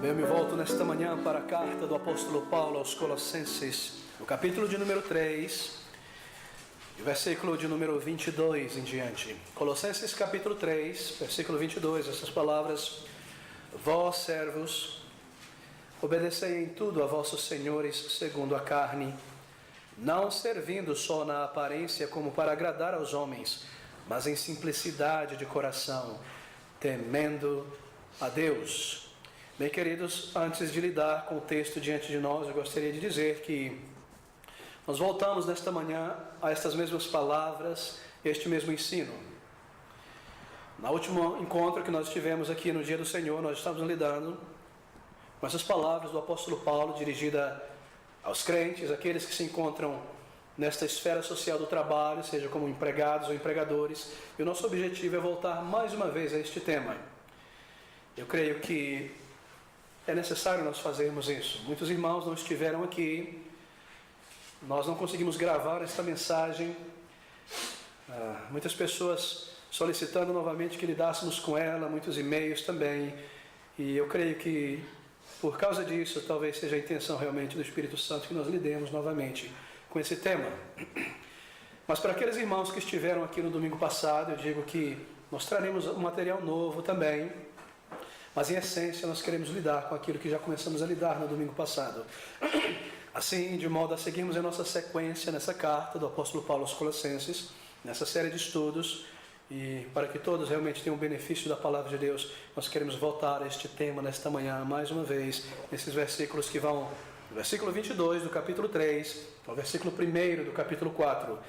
Eu me volto nesta manhã para a carta do apóstolo Paulo aos Colossenses, no capítulo de número 3, e o versículo de número 22 em diante. Colossenses capítulo 3, versículo 22, essas palavras: Vós, servos, obedecei em tudo a vossos senhores segundo a carne, não servindo só na aparência como para agradar aos homens, mas em simplicidade de coração, temendo a Deus. Bem, queridos, antes de lidar com o texto diante de nós, eu gostaria de dizer que nós voltamos nesta manhã a estas mesmas palavras, este mesmo ensino. No último encontro que nós tivemos aqui no Dia do Senhor, nós estávamos lidando com essas palavras do apóstolo Paulo, dirigida aos crentes, aqueles que se encontram nesta esfera social do trabalho, seja como empregados ou empregadores, e o nosso objetivo é voltar mais uma vez a este tema. Eu creio que é necessário nós fazermos isso. Muitos irmãos não estiveram aqui, nós não conseguimos gravar esta mensagem, muitas pessoas solicitando novamente que lidássemos com ela, muitos e-mails também, e eu creio que por causa disso talvez seja a intenção realmente do Espírito Santo que nós lidemos novamente com esse tema. Mas para aqueles irmãos que estiveram aqui no domingo passado, eu digo que nós traremos um material novo também, mas em essência nós queremos lidar com aquilo que já começamos a lidar no domingo passado. Assim, de modo a seguirmos a nossa sequência nessa carta do apóstolo Paulo aos Colossenses, nessa série de estudos, e para que todos realmente tenham o benefício da palavra de Deus, nós queremos voltar a este tema nesta manhã, mais uma vez, nesses versículos que vão do versículo 22 do capítulo 3 ao versículo 1 do capítulo 4.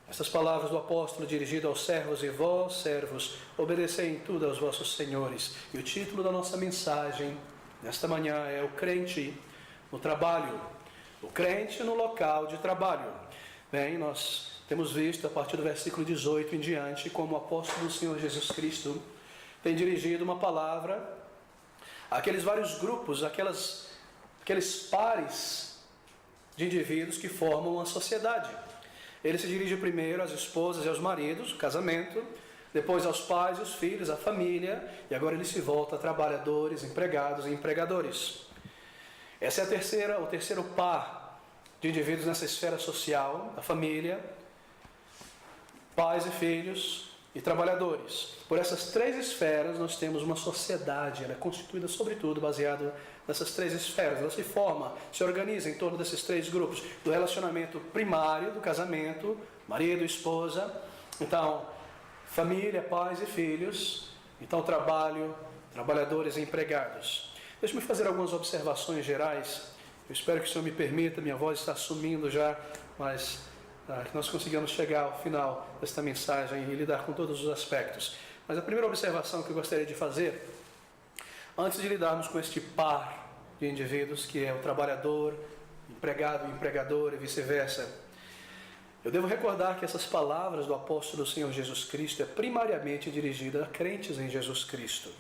Essas palavras do apóstolo dirigidas aos servos: e vós, servos, obedecei em tudo aos vossos senhores. E o título da nossa mensagem nesta manhã é o crente no trabalho, o crente no local de trabalho. Bem, nós temos visto a partir do versículo 18 em diante como o apóstolo do Senhor Jesus Cristo tem dirigido uma palavra àqueles vários grupos, aqueles pares de indivíduos que formam a sociedade. Ele se dirige primeiro às esposas e aos maridos, o casamento, depois aos pais e os filhos, a família, e agora ele se volta a trabalhadores, empregados e empregadores. Essa é o terceiro par de indivíduos nessa esfera social, a família, pais e filhos e trabalhadores. Por essas três esferas nós temos uma sociedade, ela é constituída sobretudo baseada nessas três esferas. Ela se forma, se organiza em torno desses três grupos, do relacionamento primário, do casamento, marido, esposa, então família, pais e filhos, então trabalho, trabalhadores e empregados. Deixe-me fazer algumas observações gerais. Eu espero que o Senhor me permita, minha voz está sumindo já, mas que nós consigamos chegar ao final desta mensagem e lidar com todos os aspectos. Mas a primeira observação que eu gostaria de fazer, antes de lidarmos com este par de indivíduos, que é o trabalhador, empregado e empregador e vice-versa, eu devo recordar que essas palavras do apóstolo do Senhor Jesus Cristo é primariamente dirigida a crentes em Jesus Cristo.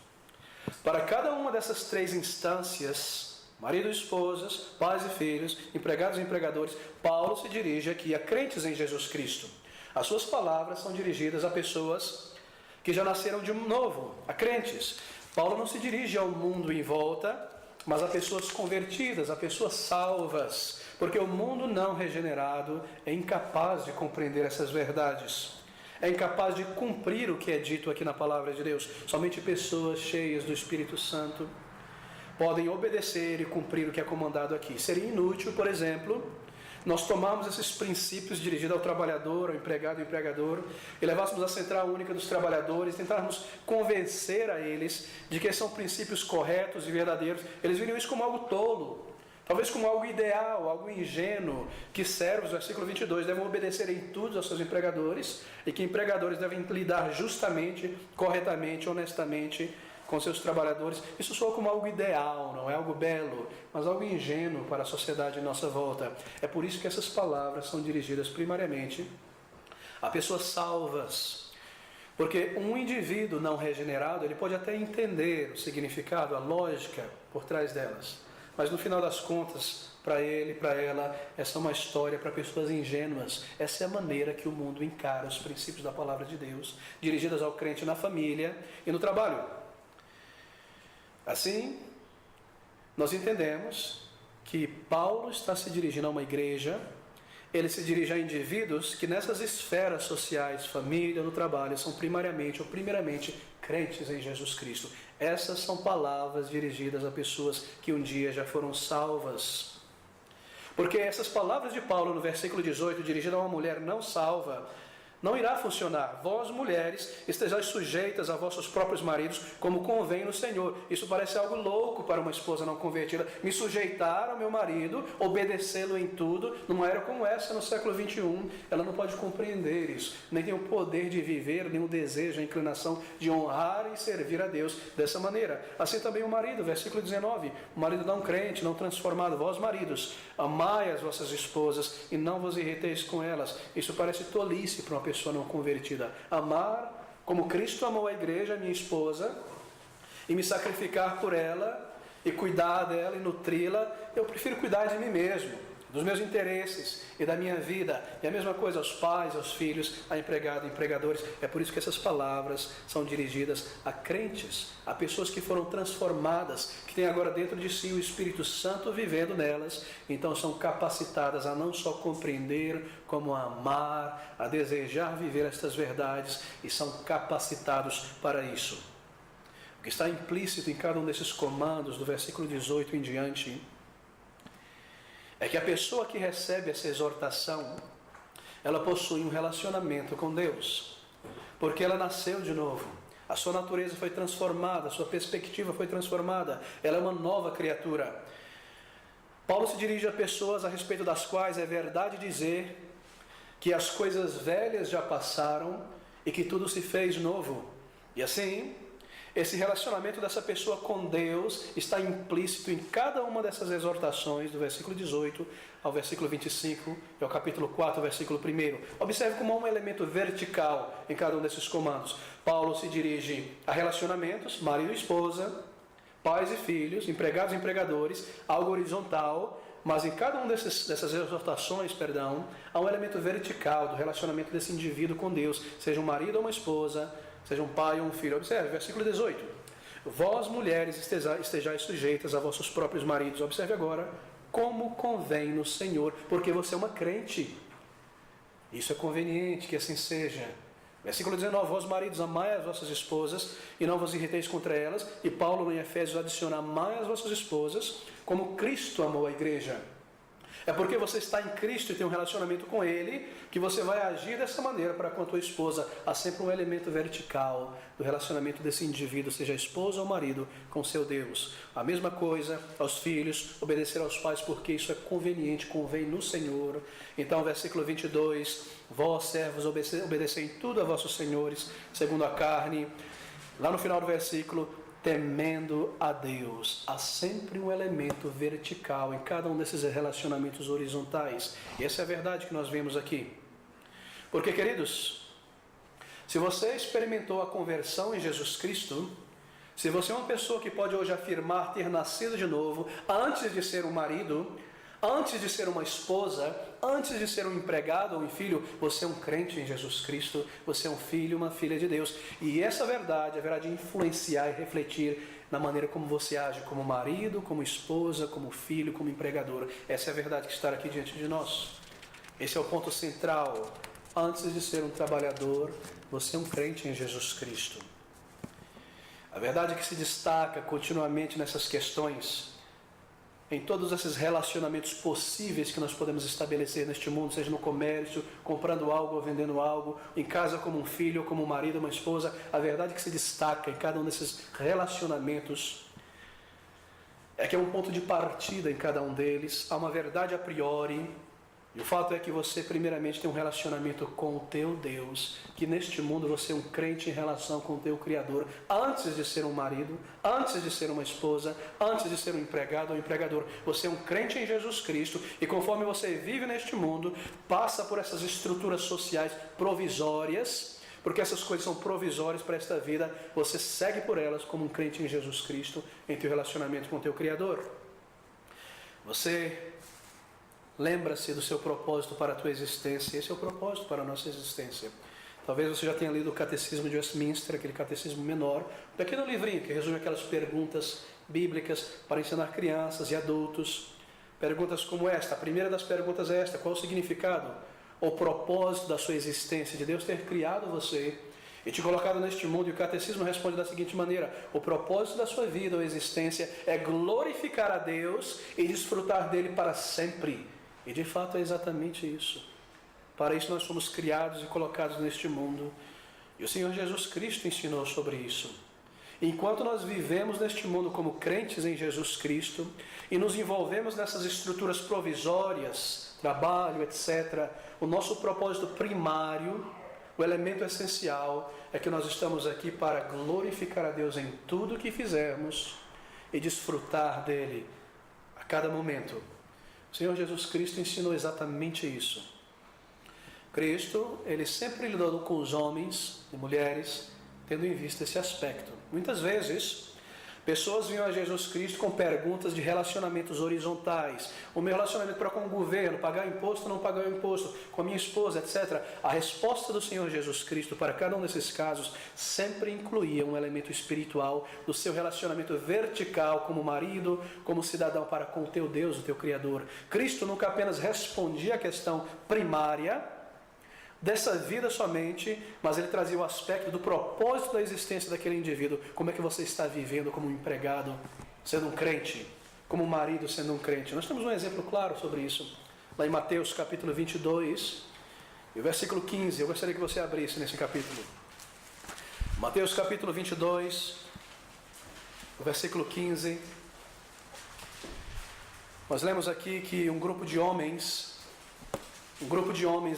Para cada uma dessas três instâncias, marido e esposas, pais e filhos, empregados e empregadores, Paulo se dirige aqui a crentes em Jesus Cristo. As suas palavras são dirigidas a pessoas que já nasceram de novo, a crentes. Paulo não se dirige ao mundo em volta, mas a pessoas convertidas, a pessoas salvas, porque o mundo não regenerado é incapaz de compreender essas verdades, é incapaz de cumprir o que é dito aqui na palavra de Deus. Somente pessoas cheias do Espírito Santo podem obedecer e cumprir o que é comandado aqui. Seria inútil, por exemplo, nós tomarmos esses princípios dirigidos ao trabalhador, ao empregado e empregador, e levássemos a central única dos trabalhadores, tentarmos convencer a eles de que são princípios corretos e verdadeiros. Eles viriam isso como algo tolo, talvez como algo ideal, algo ingênuo, que servos, versículo 22, devem obedecer em tudo aos seus empregadores, e que empregadores devem lidar justamente, corretamente, honestamente com seus trabalhadores. Isso soa como algo ideal, não é algo belo, mas algo ingênuo para a sociedade em nossa volta. É por isso que essas palavras são dirigidas primariamente a pessoas salvas, porque um indivíduo não regenerado, ele pode até entender o significado, a lógica por trás delas, mas no final das contas, para ele, para ela, essa é uma história para pessoas ingênuas. Essa é a maneira que o mundo encara os princípios da palavra de Deus, dirigidas ao crente na família e no trabalho. Assim, nós entendemos que Paulo está se dirigindo a uma igreja, ele se dirige a indivíduos que nessas esferas sociais, família, no trabalho, são primariamente ou primeiramente crentes em Jesus Cristo. Essas são palavras dirigidas a pessoas que um dia já foram salvas. Porque essas palavras de Paulo no versículo 18, dirigidas a uma mulher não salva, não irá funcionar. Vós, mulheres, estejais sujeitas a vossos próprios maridos, como convém no Senhor. Isso parece algo louco para uma esposa não convertida. Me sujeitar ao meu marido, obedecê-lo em tudo. Numa era como essa, no século 21, ela não pode compreender isso. Nem tem o poder de viver, nem o desejo, a inclinação de honrar e servir a Deus dessa maneira. Assim também o marido, versículo 19. O marido não crente, não transformado. Vós, maridos, amai as vossas esposas e não vos irriteis com elas. Isso parece tolice para uma pessoa não convertida. Amar como Cristo amou a igreja, minha esposa, e me sacrificar por ela, e cuidar dela e nutri-la. Eu prefiro cuidar de mim mesmo, dos meus interesses e da minha vida. E a mesma coisa aos pais, aos filhos, a empregado, empregadores. É por isso que essas palavras são dirigidas a crentes, a pessoas que foram transformadas, que têm agora dentro de si o Espírito Santo vivendo nelas. Então são capacitadas a não só compreender, como a amar, a desejar viver estas verdades, e são capacitados para isso. O que está implícito em cada um desses comandos, do versículo 18 em diante, é que a pessoa que recebe essa exortação, ela possui um relacionamento com Deus, porque ela nasceu de novo, a sua natureza foi transformada, a sua perspectiva foi transformada, ela é uma nova criatura. Paulo se dirige a pessoas a respeito das quais é verdade dizer que as coisas velhas já passaram e que tudo se fez novo. E assim, esse relacionamento dessa pessoa com Deus está implícito em cada uma dessas exortações, do versículo 18 ao versículo 25 e ao capítulo 4, versículo 1. Observe como há um elemento vertical em cada um desses comandos. Paulo se dirige a relacionamentos, marido e esposa, pais e filhos, empregados e empregadores, algo horizontal, mas em cada uma dessas exortações, há um elemento vertical do relacionamento desse indivíduo com Deus, seja um marido ou uma esposa, seja um pai ou um filho. Observe, versículo 18. Vós, mulheres, estejais sujeitas a vossos próprios maridos. Observe agora, como convém no Senhor, porque você é uma crente. Isso é conveniente que assim seja. Versículo 19. Vós, maridos, amai as vossas esposas e não vos irriteis contra elas. E Paulo, em Efésios, adiciona: amai as vossas esposas como Cristo amou a igreja. É porque você está em Cristo e tem um relacionamento com Ele que você vai agir dessa maneira para com a tua esposa. Há sempre um elemento vertical do relacionamento desse indivíduo, seja a esposa ou o marido, com seu Deus. A mesma coisa aos filhos, obedecer aos pais, porque isso é conveniente, convém no Senhor. Então, versículo 22, vós, servos, obedecei em tudo a vossos senhores, segundo a carne. Lá no final do versículo, temendo a Deus. Há sempre um elemento vertical em cada um desses relacionamentos horizontais. E essa é a verdade que nós vemos aqui. Porque, queridos, se você experimentou a conversão em Jesus Cristo, se você é uma pessoa que pode hoje afirmar ter nascido de novo, antes de ser um marido, antes de ser uma esposa, antes de ser um empregado ou um filho, você é um crente em Jesus Cristo, você é um filho, uma filha de Deus. E essa verdade haverá de influenciar e refletir na maneira como você age como marido, como esposa, como filho, como empregador. Essa é a verdade que está aqui diante de nós. Esse é o ponto central. Antes de ser um trabalhador, você é um crente em Jesus Cristo. A verdade que se destaca continuamente nessas questões, em todos esses relacionamentos possíveis que nós podemos estabelecer neste mundo, seja no comércio, comprando algo ou vendendo algo, em casa como um filho, ou como um marido, uma esposa, a verdade que se destaca em cada um desses relacionamentos é que é um ponto de partida em cada um deles, há uma verdade a priori, e o fato é que você primeiramente tem um relacionamento com o teu Deus, que neste mundo você é um crente em relação com o teu Criador, antes de ser um marido, antes de ser uma esposa, antes de ser um empregado ou empregador. Você é um crente em Jesus Cristo, e conforme você vive neste mundo, passa por essas estruturas sociais provisórias, porque essas coisas são provisórias para esta vida, você segue por elas como um crente em Jesus Cristo, em teu relacionamento com o teu Criador. Você lembra-se do seu propósito para a tua existência. Esse é o propósito para a nossa existência. Talvez você já tenha lido o Catecismo de Westminster, aquele catecismo menor, um pequeno livrinho que resume aquelas perguntas bíblicas para ensinar crianças e adultos. Perguntas como esta. A primeira das perguntas é esta: qual o significado ou propósito da sua existência, de Deus ter criado você e te colocado neste mundo? E o catecismo responde da seguinte maneira: o propósito da sua vida ou existência é glorificar a Deus e desfrutar dele para sempre. E de fato é exatamente isso. Para isso nós fomos criados e colocados neste mundo. E o Senhor Jesus Cristo ensinou sobre isso. Enquanto nós vivemos neste mundo como crentes em Jesus Cristo e nos envolvemos nessas estruturas provisórias, trabalho, etc., o nosso propósito primário, o elemento essencial, é que nós estamos aqui para glorificar a Deus em tudo o que fizermos e desfrutar dele a cada momento. O Senhor Jesus Cristo ensinou exatamente isso. Cristo, ele sempre lidou com os homens e mulheres, tendo em vista esse aspecto. Muitas vezes, pessoas vinham a Jesus Cristo com perguntas de relacionamentos horizontais. O meu relacionamento para com o governo, pagar imposto ou não pagar imposto, com a minha esposa, etc. A resposta do Senhor Jesus Cristo para cada um desses casos sempre incluía um elemento espiritual do seu relacionamento vertical como marido, como cidadão para com o teu Deus, o teu Criador. Cristo nunca apenas respondia à questão primária dessa vida somente, mas ele trazia o aspecto do propósito da existência daquele indivíduo. Como é que você está vivendo como um empregado, sendo um crente, como um marido, sendo um crente? Nós temos um exemplo claro sobre isso, lá em Mateus capítulo 22, e o versículo 15, eu gostaria que você abrisse nesse capítulo. Mateus capítulo 22, o versículo 15, nós lemos aqui que um grupo de homens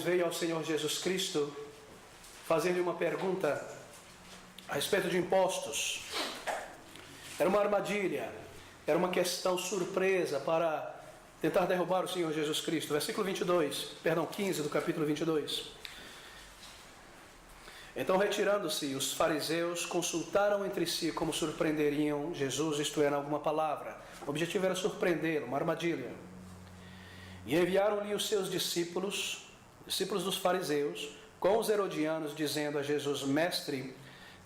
veio ao Senhor Jesus Cristo fazendo-lhe uma pergunta a respeito de impostos. Era uma armadilha, era uma questão surpresa para tentar derrubar o Senhor Jesus Cristo. Versículo 15 do capítulo 22. Então, retirando-se, os fariseus consultaram entre si como surpreenderiam Jesus, isto era, alguma palavra. O objetivo era surpreendê-lo, uma armadilha. E enviaram-lhe os seus discípulos dos fariseus, com os herodianos, dizendo a Jesus: Mestre,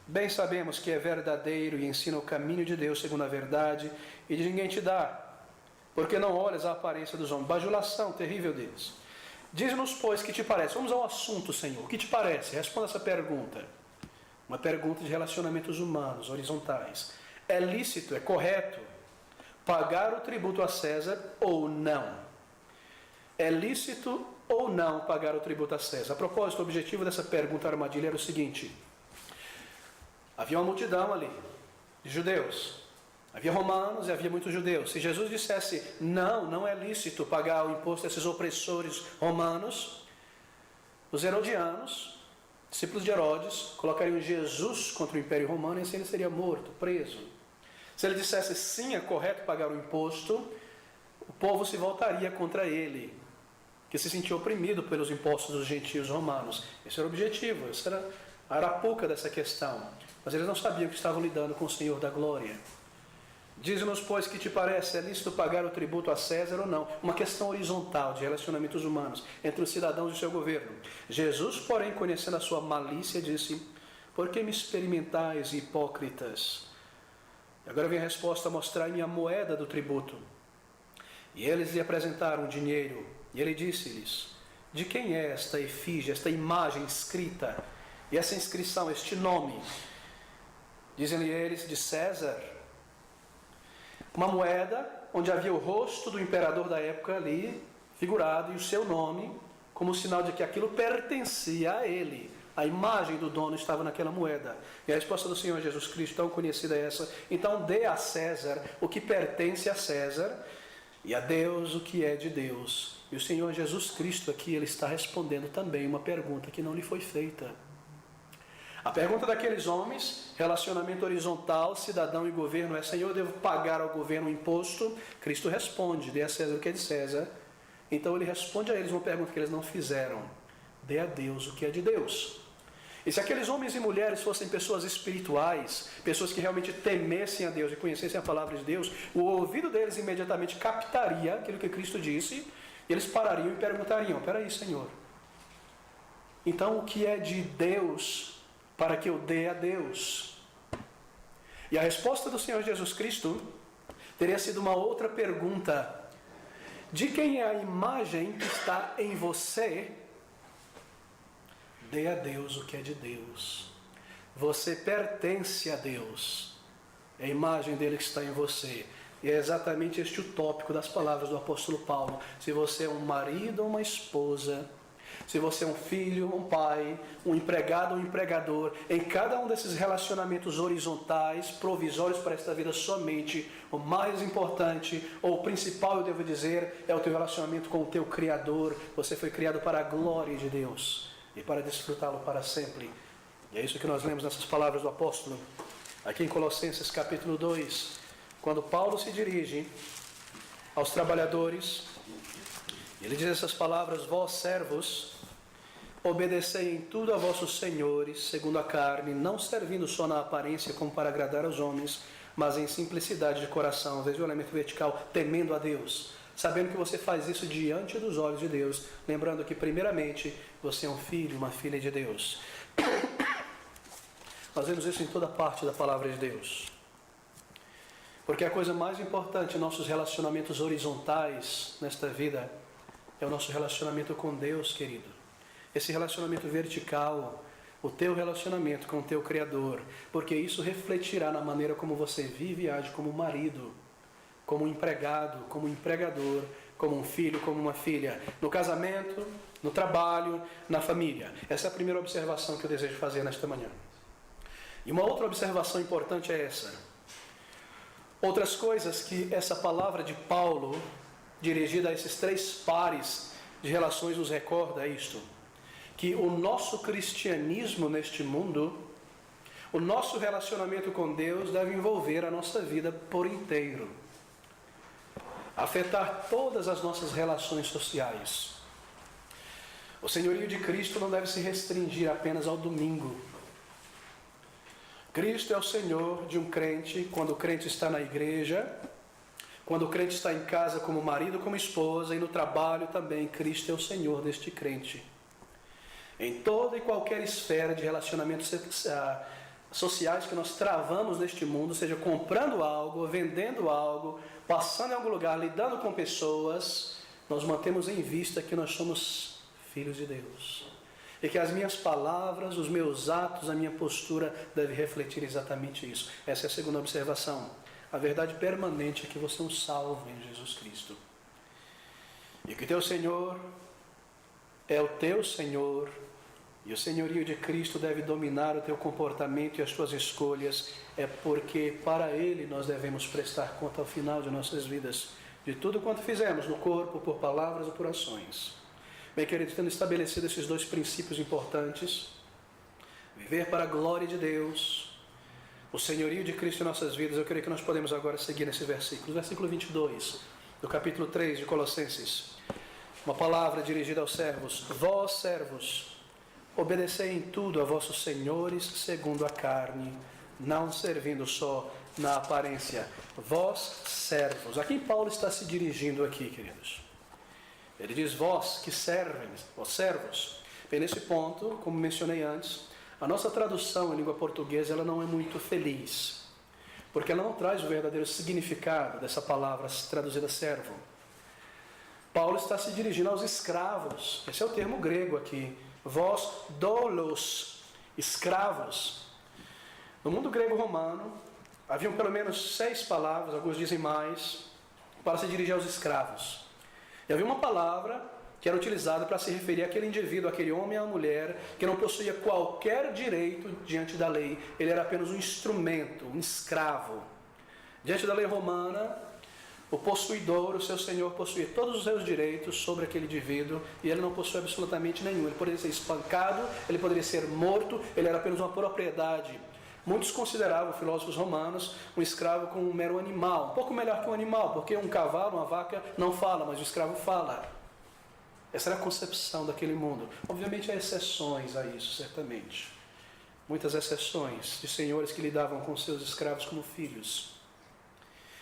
bem sabemos que é verdadeiro e ensina o caminho de Deus segundo a verdade, e de ninguém te dá, porque não olhas a aparência dos homens. Bajulação terrível deles. Diz-nos, pois, que te parece? Vamos ao assunto, Senhor. O que te parece? Responda essa pergunta. Uma pergunta de relacionamentos humanos, horizontais. É lícito, é correto pagar o tributo a César ou não? É lícito ou não pagar o tributo a César? A propósito, o objetivo dessa pergunta armadilha era o seguinte: havia uma multidão ali de judeus, havia romanos e havia muitos judeus. Se Jesus dissesse não é lícito pagar o imposto a esses opressores romanos, os herodianos, discípulos de Herodes, colocariam Jesus contra o Império Romano e assim ele seria morto, preso. Se ele dissesse sim, é correto pagar o imposto, o povo se voltaria contra ele, que se sentia oprimido pelos impostos dos gentios romanos. Esse era o objetivo, essa era a arapuca dessa questão. Mas eles não sabiam que estavam lidando com o Senhor da Glória. Diz-nos, pois, que te parece, é lícito pagar o tributo a César ou não? Uma questão horizontal de relacionamentos humanos entre os cidadãos e o seu governo. Jesus, porém, conhecendo a sua malícia, disse: por que me experimentais, hipócritas? E agora vem a resposta: mostrai-me a moeda do tributo. E eles lhe apresentaram dinheiro. E ele disse-lhes: de quem é esta efígie, esta imagem escrita, e essa inscrição, este nome? Dizem-lhe eles: de César. Uma moeda onde havia o rosto do imperador da época ali, figurado, e o seu nome, como sinal de que aquilo pertencia a ele. A imagem do dono estava naquela moeda. E a resposta do Senhor Jesus Cristo, tão conhecida é essa: então dê a César o que pertence a César, e a Deus o que é de Deus. E o Senhor Jesus Cristo aqui, ele está respondendo também uma pergunta que não lhe foi feita. A pergunta daqueles homens, relacionamento horizontal, cidadão e governo, é: Senhor, eu devo pagar ao governo um imposto? Cristo responde: dê a César o que é de César. Então ele responde a eles uma pergunta que eles não fizeram: dê a Deus o que é de Deus. E se aqueles homens e mulheres fossem pessoas espirituais, pessoas que realmente temessem a Deus e conhecessem a palavra de Deus, o ouvido deles imediatamente captaria aquilo que Cristo disse, e eles parariam e perguntariam: peraí, Senhor, então o que é de Deus para que eu dê a Deus? E a resposta do Senhor Jesus Cristo teria sido uma outra pergunta. De quem é a imagem que está em você? Dê a Deus o que é de Deus. Você pertence a Deus. É a imagem dele que está em você. E é exatamente este o tópico das palavras do apóstolo Paulo. Se você é um marido ou uma esposa, se você é um filho, um pai, um empregado ou um empregador, em cada um desses relacionamentos horizontais, provisórios para esta vida somente, o mais importante, ou o principal, eu devo dizer, é o teu relacionamento com o teu Criador. Você foi criado para a glória de Deus e para desfrutá-lo para sempre. E é isso que nós lemos nessas palavras do apóstolo, aqui em Colossenses capítulo 2, quando Paulo se dirige aos trabalhadores, ele diz essas palavras: vós servos, obedecei em tudo a vossos senhores, segundo a carne, não servindo só na aparência como para agradar aos homens, mas em simplicidade de coração, veja o elemento vertical, temendo a Deus, sabendo que você faz isso diante dos olhos de Deus, lembrando que primeiramente você é um filho, uma filha de Deus. Nós vemos isso em toda parte da palavra de Deus. Porque a coisa mais importante em nossos relacionamentos horizontais nesta vida é o nosso relacionamento com Deus, querido. Esse relacionamento vertical, o teu relacionamento com o teu Criador, porque isso refletirá na maneira como você vive e age como marido, como empregado, como empregador, como um filho, como uma filha, no casamento, no trabalho, na família. Essa é a primeira observação que eu desejo fazer nesta manhã. E uma outra observação importante é essa. Outras coisas que essa palavra de Paulo, dirigida a esses três pares de relações, nos recorda é isto: que o nosso cristianismo neste mundo, o nosso relacionamento com Deus deve envolver a nossa vida por inteiro, afetar todas as nossas relações sociais. O senhorio de Cristo não deve se restringir apenas ao domingo. Cristo é o Senhor de um crente quando o crente está na igreja, quando o crente está em casa como marido, como esposa, e no trabalho também. Cristo é o Senhor deste crente. Em toda e qualquer esfera de relacionamentos sociais que nós travamos neste mundo, seja comprando algo, vendendo algo, passando em algum lugar, lidando com pessoas, nós mantemos em vista que nós somos filhos de Deus. E que as minhas palavras, os meus atos, a minha postura deve refletir exatamente isso. Essa é a segunda observação. A verdade permanente é que você é um salvo em Jesus Cristo. E que teu Senhor é o teu Senhor, e o senhorio de Cristo deve dominar o teu comportamento e as tuas escolhas. É porque para Ele nós devemos prestar conta ao final de nossas vidas, de tudo quanto fizemos no corpo, por palavras ou por ações. Bem, queridos, tendo estabelecido esses dois princípios importantes, viver para a glória de Deus, o senhorio de Cristo em nossas vidas, eu creio que nós podemos agora seguir nesse versículo. Versículo 22, do capítulo 3 de Colossenses. Uma palavra dirigida aos servos. Vós, servos, obedecei em tudo a vossos senhores segundo a carne, não servindo só na aparência. Vós, servos. A quem Paulo está se dirigindo aqui, queridos? Ele diz vós que servem, os servos. Bem, nesse ponto, como mencionei antes, a nossa tradução em língua portuguesa ela não é muito feliz, porque ela não traz o verdadeiro significado dessa palavra traduzida servo. Paulo está se dirigindo aos escravos. Esse é o termo grego aqui. Vós, doulos, escravos. No mundo grego-romano, haviam pelo menos 6 palavras, alguns dizem mais, para se dirigir aos escravos. E havia uma palavra que era utilizada para se referir àquele indivíduo, àquele homem ou à mulher, que não possuía qualquer direito diante da lei. Ele era apenas um instrumento, um escravo. Diante da lei romana, o possuidor, o seu senhor, possuía todos os seus direitos sobre aquele indivíduo, e ele não possuía absolutamente nenhum. Ele poderia ser espancado, ele poderia ser morto, ele era apenas uma propriedade. Muitos consideravam, filósofos romanos, um escravo como um mero animal, um pouco melhor que um animal, porque um cavalo, uma vaca não fala, mas o escravo fala. Essa era a concepção daquele mundo. Obviamente há exceções a isso, certamente. Muitas exceções de senhores que lidavam com seus escravos como filhos.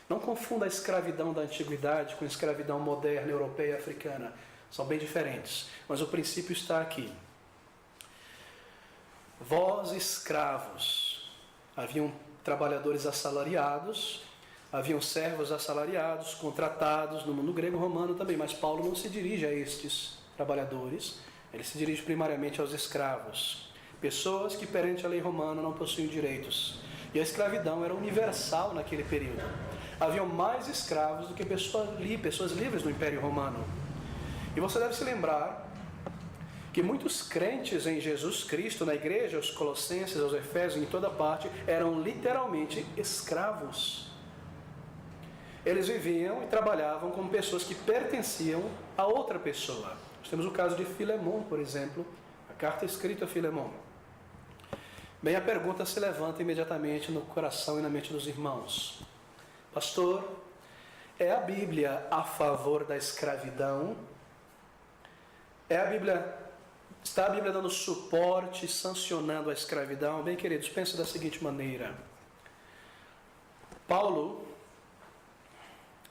Não confunda a escravidão da antiguidade com a escravidão moderna, europeia e africana. São bem diferentes, mas o princípio está aqui. Vós, escravos, haviam trabalhadores assalariados, Haviam servos assalariados, contratados no mundo grego romano também, mas Paulo não se dirige a estes trabalhadores, ele se dirige primariamente aos escravos, pessoas que perante a lei romana não possuíam direitos. E a escravidão era universal naquele período. Haviam mais escravos do que pessoas livres no Império Romano. E você deve se lembrar que muitos crentes em Jesus Cristo, na igreja, aos Colossenses, aos Efésios, em toda parte, eram literalmente escravos. Eles viviam e trabalhavam como pessoas que pertenciam a outra pessoa. Nós temos o caso de Filemon, por exemplo, a carta escrita a Filemon. Bem, a pergunta se levanta imediatamente no coração e na mente dos irmãos. Pastor, é a Bíblia a favor da escravidão? Está a Bíblia dando suporte, sancionando a escravidão? Bem, queridos, pense da seguinte maneira. Paulo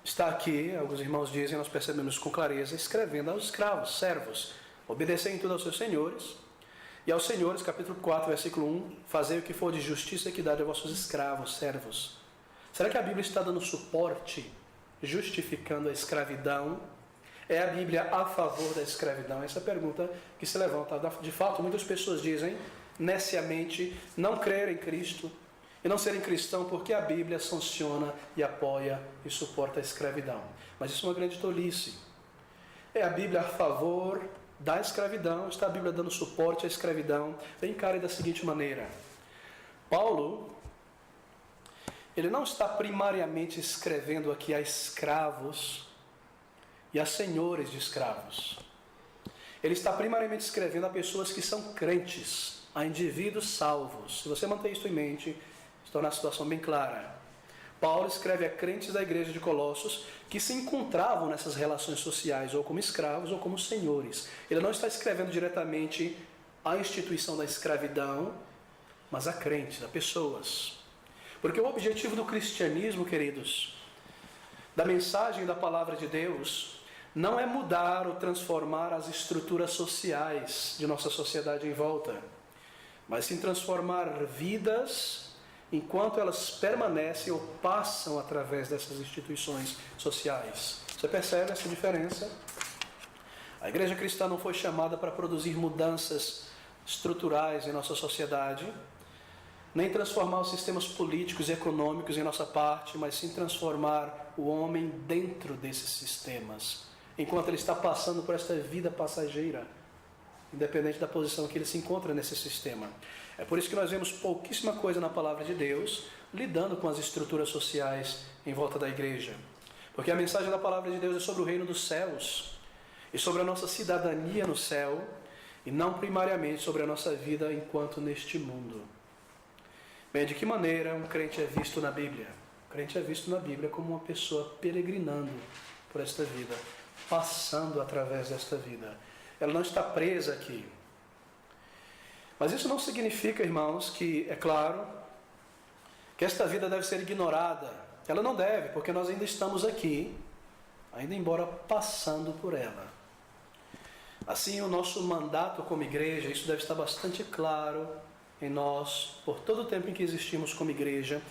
está aqui, alguns irmãos dizem, nós percebemos com clareza, escrevendo aos escravos, servos, obedecem tudo aos seus senhores, e aos senhores, capítulo 4, versículo 1, fazei o que for de justiça e equidade a vossos escravos, servos. Será que a Bíblia está dando suporte, justificando a escravidão? É a Bíblia a favor da escravidão? Essa é a pergunta que se levanta. De fato, muitas pessoas dizem, neciamente, não crer em Cristo e não serem cristão porque a Bíblia sanciona e apoia e suporta a escravidão. Mas isso é uma grande tolice. É a Bíblia a favor da escravidão? Está a Bíblia dando suporte à escravidão? Encare da seguinte maneira. Paulo, ele não está primariamente escrevendo aqui a escravos e a senhores de escravos. Ele está primariamente escrevendo a pessoas que são crentes, a indivíduos salvos. Se você manter isso em mente, se torna a situação bem clara. Paulo escreve a crentes da igreja de Colossos que se encontravam nessas relações sociais, ou como escravos ou como senhores. Ele não está escrevendo diretamente a instituição da escravidão, mas a crentes, a pessoas. Porque o objetivo do cristianismo, queridos, da mensagem da palavra de Deus, não é mudar ou transformar as estruturas sociais de nossa sociedade em volta, mas sim transformar vidas enquanto elas permanecem ou passam através dessas instituições sociais. Você percebe essa diferença? A igreja cristã não foi chamada para produzir mudanças estruturais em nossa sociedade, nem transformar os sistemas políticos e econômicos em nossa parte, mas sim transformar o homem dentro desses sistemas, enquanto ele está passando por esta vida passageira, independente da posição que ele se encontra nesse sistema. É por isso que nós vemos pouquíssima coisa na palavra de Deus lidando com as estruturas sociais em volta da igreja. Porque a mensagem da palavra de Deus é sobre o reino dos céus e sobre a nossa cidadania no céu, e não primariamente sobre a nossa vida enquanto neste mundo. Bem, de que maneira um crente é visto na Bíblia? O crente é visto na Bíblia como uma pessoa peregrinando por esta vida, passando através desta vida. Ela não está presa aqui. Mas isso não significa, irmãos, que, é claro, que esta vida deve ser ignorada. Ela não deve, porque nós ainda estamos aqui, ainda embora passando por ela. Assim, o nosso mandato como igreja, isso deve estar bastante claro em nós, por todo o tempo em que existimos como igreja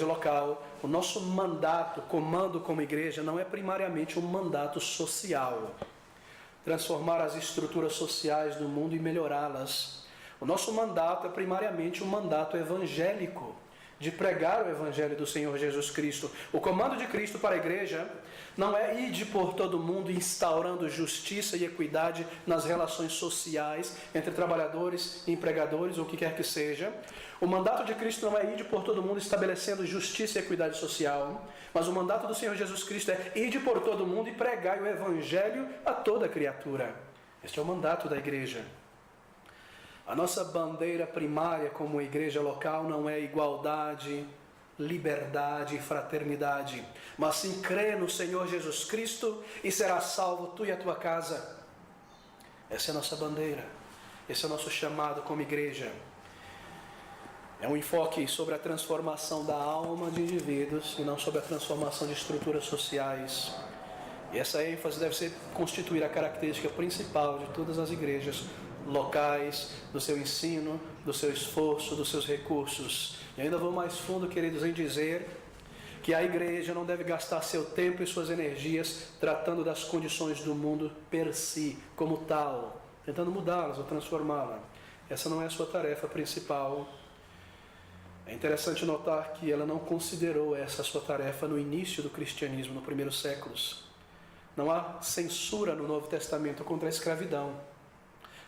local. O nosso mandato, comando como igreja, não é primariamente um mandato social, transformar as estruturas sociais do mundo e melhorá-las. O nosso mandato é primariamente um mandato evangélico, de pregar o evangelho do Senhor Jesus Cristo. O comando de Cristo para a igreja não é ide por todo mundo instaurando justiça e equidade nas relações sociais entre trabalhadores e empregadores, ou o que quer que seja. O mandato de Cristo não é ide por todo mundo estabelecendo justiça e equidade social, mas o mandato do Senhor Jesus Cristo é ide por todo mundo e pregai o evangelho a toda criatura. Este é o mandato da igreja. A nossa bandeira primária como igreja local não é igualdade, liberdade e fraternidade, mas sim crê no Senhor Jesus Cristo e serás salvo tu e a tua casa. Essa é a nossa bandeira, esse é o nosso chamado como igreja. É um enfoque sobre a transformação da alma de indivíduos e não sobre a transformação de estruturas sociais. E essa ênfase deve constituir a característica principal de todas as igrejas locais, do seu ensino, do seu esforço, dos seus recursos. E ainda vou mais fundo, queridos, em dizer que a igreja não deve gastar seu tempo e suas energias tratando das condições do mundo per si, como tal, tentando mudá-las ou transformá-la. Essa não é a sua tarefa principal. É interessante notar que ela não considerou essa sua tarefa no início do cristianismo, nos primeiros séculos. Não há censura no Novo Testamento contra a escravidão,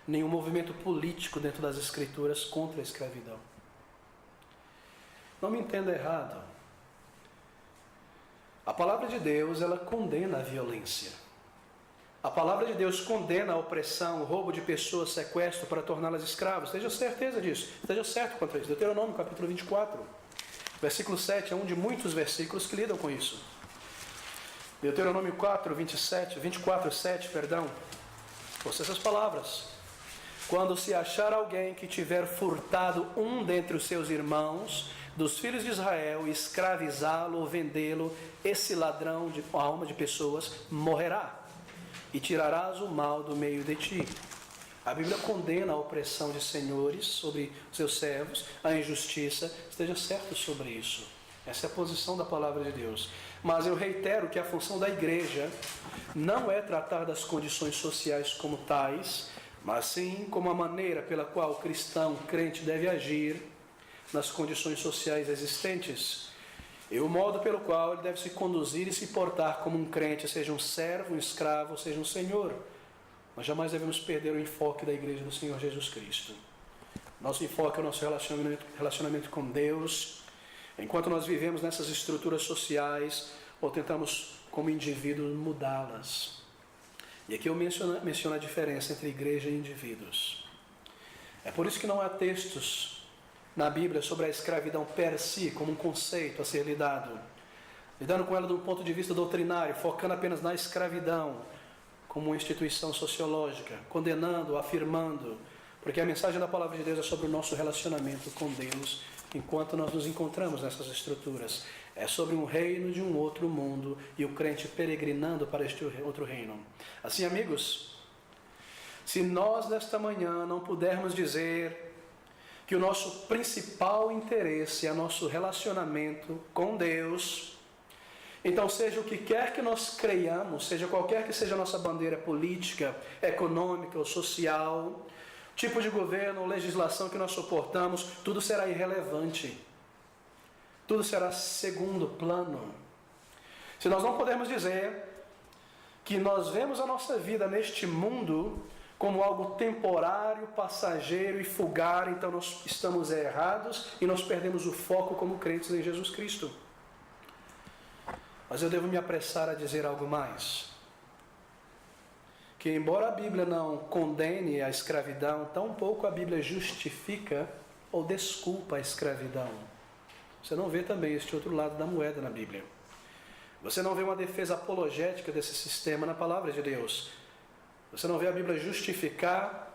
nenhum movimento político dentro das Escrituras contra a escravidão. Não me entenda errado. A palavra de Deus, ela condena a violência. A palavra de Deus condena a opressão, o roubo de pessoas, sequestro para torná-las escravas. Tenha certeza disso. Esteja certo quanto a isso. Deuteronômio, capítulo 24, versículo 7, é um de muitos versículos que lidam com isso. Deuteronômio 24, 7, perdão. Ouça essas palavras. Quando se achar alguém que tiver furtado um dentre os seus irmãos, dos filhos de Israel, escravizá-lo ou vendê-lo, esse ladrão de alma de pessoas morrerá, e tirarás o mal do meio de ti. A Bíblia condena a opressão de senhores sobre seus servos, a injustiça. Esteja certo sobre isso. Essa é a posição da palavra de Deus. Mas eu reitero que a função da igreja não é tratar das condições sociais como tais, mas sim como a maneira pela qual o cristão, o crente, deve agir nas condições sociais existentes, e o modo pelo qual ele deve se conduzir e se portar como um crente, seja um servo, um escravo, seja um senhor. Nós jamais devemos perder o enfoque da igreja do Senhor Jesus Cristo. Nosso enfoque é o nosso relacionamento com Deus, enquanto nós vivemos nessas estruturas sociais, ou tentamos, como indivíduos, mudá-las. E aqui eu menciono a diferença entre igreja e indivíduos. É por isso que não há textos na Bíblia sobre a escravidão per si, como um conceito a ser lidando com ela do ponto de vista doutrinário, focando apenas na escravidão como uma instituição sociológica, condenando, afirmando, porque a mensagem da palavra de Deus é sobre o nosso relacionamento com Deus enquanto nós nos encontramos nessas estruturas. É sobre um reino de um outro mundo e o crente peregrinando para este outro reino. Assim, amigos, se nós nesta manhã não pudermos dizer que o nosso principal interesse é nosso relacionamento com Deus, então seja o que quer que nós creiamos, seja qualquer que seja a nossa bandeira política, econômica ou social, tipo de governo ou legislação que nós suportamos, tudo será irrelevante. Tudo será segundo plano. Se nós não pudermos dizer que nós vemos a nossa vida neste mundo como algo temporário, passageiro e fugaz, então nós estamos errados e nós perdemos o foco como crentes em Jesus Cristo. Mas eu devo me apressar a dizer algo mais. Que embora a Bíblia não condene a escravidão, tampouco a Bíblia justifica ou desculpa a escravidão. Você não vê também este outro lado da moeda na Bíblia. Você não vê uma defesa apologética desse sistema na palavra de Deus. Você não vê a Bíblia justificar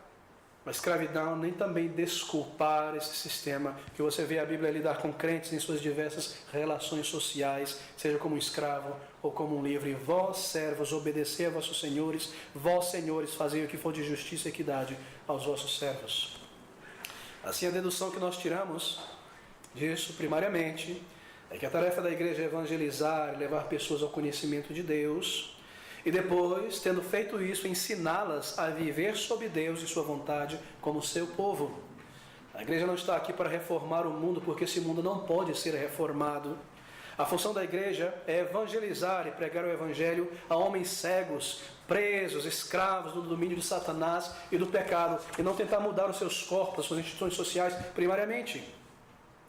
a escravidão, nem também desculpar esse sistema, que você vê a Bíblia lidar com crentes em suas diversas relações sociais, seja como um escravo ou como um livre. Vós, servos, obedecei a vossos senhores, vós, senhores, fazei o que for de justiça e equidade aos vossos servos. Assim, a dedução que nós tiramos disso, primariamente, é que a tarefa da igreja é evangelizar e levar pessoas ao conhecimento de Deus, e depois, tendo feito isso, ensiná-las a viver sob Deus e sua vontade como seu povo. A igreja não está aqui para reformar o mundo, porque esse mundo não pode ser reformado. A função da igreja é evangelizar e pregar o evangelho a homens cegos, presos, escravos do domínio de Satanás e do pecado, e não tentar mudar os seus corpos, as suas instituições sociais, primariamente.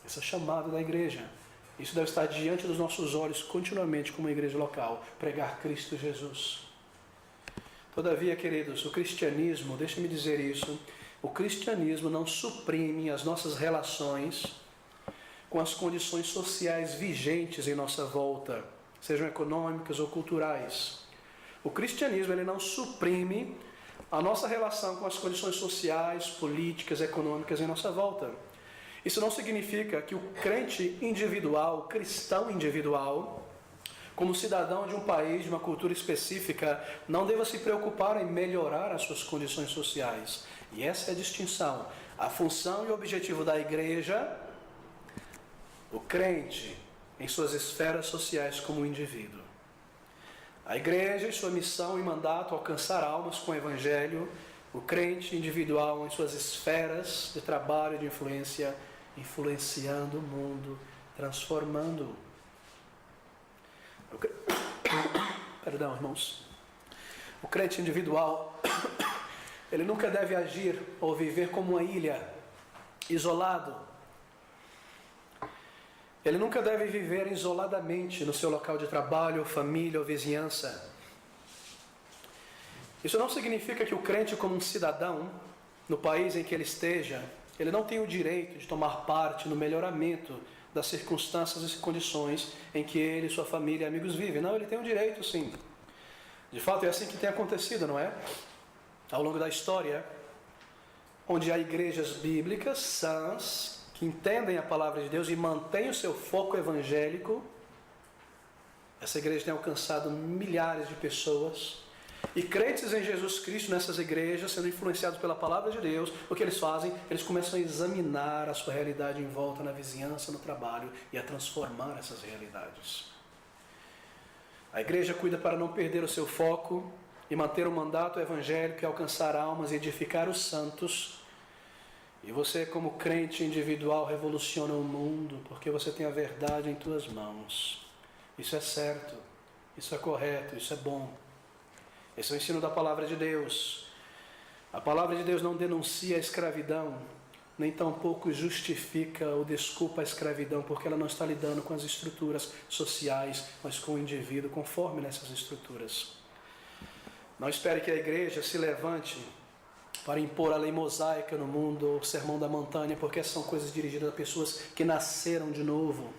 Esse é o chamado da igreja. Isso deve estar diante dos nossos olhos continuamente como igreja local, pregar Cristo Jesus. Todavia, queridos, o cristianismo, deixe-me dizer isso, o cristianismo não suprime as nossas relações com as condições sociais vigentes em nossa volta, sejam econômicas ou culturais. O cristianismo ele não suprime a nossa relação com as condições sociais, políticas, econômicas em nossa volta. Isso não significa que o crente individual, o cristão individual, como cidadão de um país, de uma cultura específica, não deva se preocupar em melhorar as suas condições sociais. E essa é a distinção. A função e o objetivo da igreja, o crente, em suas esferas sociais como indivíduo. A igreja e sua missão e mandato alcançar almas com o evangelho, o crente individual em suas esferas de trabalho e de influência, influenciando o mundo, transformando-o. Perdão, irmãos. O crente individual, ele nunca deve agir ou viver como uma ilha, isolado. Ele nunca deve viver isoladamente no seu local de trabalho, família ou vizinhança. Isso não significa que o crente, como um cidadão, no país em que ele esteja, ele não tem o direito de tomar parte no melhoramento das circunstâncias e condições em que ele, sua família e amigos vivem. Não, ele tem o direito, sim. De fato, é assim que tem acontecido, não é? Ao longo da história, onde há igrejas bíblicas sãs, que entendem a palavra de Deus e mantêm o seu foco evangélico, essa igreja tem alcançado milhares de pessoas. E crentes em Jesus Cristo nessas igrejas, sendo influenciados pela palavra de Deus, o que eles fazem? Eles começam a examinar a sua realidade em volta, na vizinhança, no trabalho, e a transformar essas realidades. A igreja cuida para não perder o seu foco e manter o mandato evangélico e alcançar almas e edificar os santos. E você, como crente individual, revoluciona o mundo, porque você tem a verdade em tuas mãos. Isso é certo, isso é correto, isso é bom. Esse é o ensino da palavra de Deus. A palavra de Deus não denuncia a escravidão, nem tampouco justifica ou desculpa a escravidão, porque ela não está lidando com as estruturas sociais, mas com o indivíduo, conforme nessas estruturas. Não espere que a igreja se levante para impor a lei mosaica no mundo, ou o sermão da montanha, porque essas são coisas dirigidas a pessoas que nasceram de novo.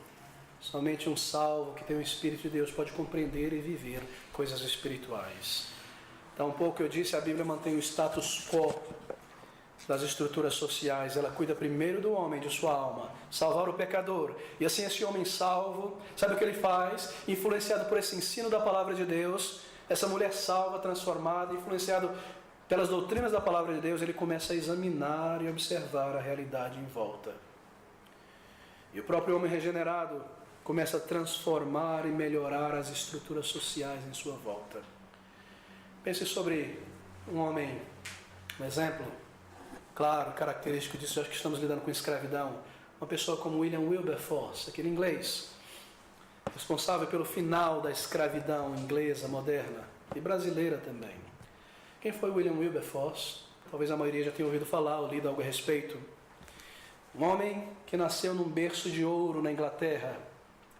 Somente um salvo que tem o Espírito de Deus pode compreender e viver coisas espirituais. Então, pouco eu disse, a Bíblia mantém o status quo das estruturas sociais. Ela cuida primeiro do homem, de sua alma, salvar o pecador. E assim esse homem salvo, sabe o que ele faz? Influenciado por esse ensino da palavra de Deus, essa mulher salva, transformada, influenciado pelas doutrinas da palavra de Deus, ele começa a examinar e observar a realidade em volta. E o próprio homem regenerado começa a transformar e melhorar as estruturas sociais em sua volta. Pense sobre um homem, um exemplo claro, característico disso. Acho que estamos lidando com escravidão. Uma pessoa como William Wilberforce, aquele inglês, responsável pelo final da escravidão inglesa moderna e brasileira também. Quem foi William Wilberforce? Talvez a maioria já tenha ouvido falar ou lido algo a respeito. Um homem que nasceu num berço de ouro na Inglaterra,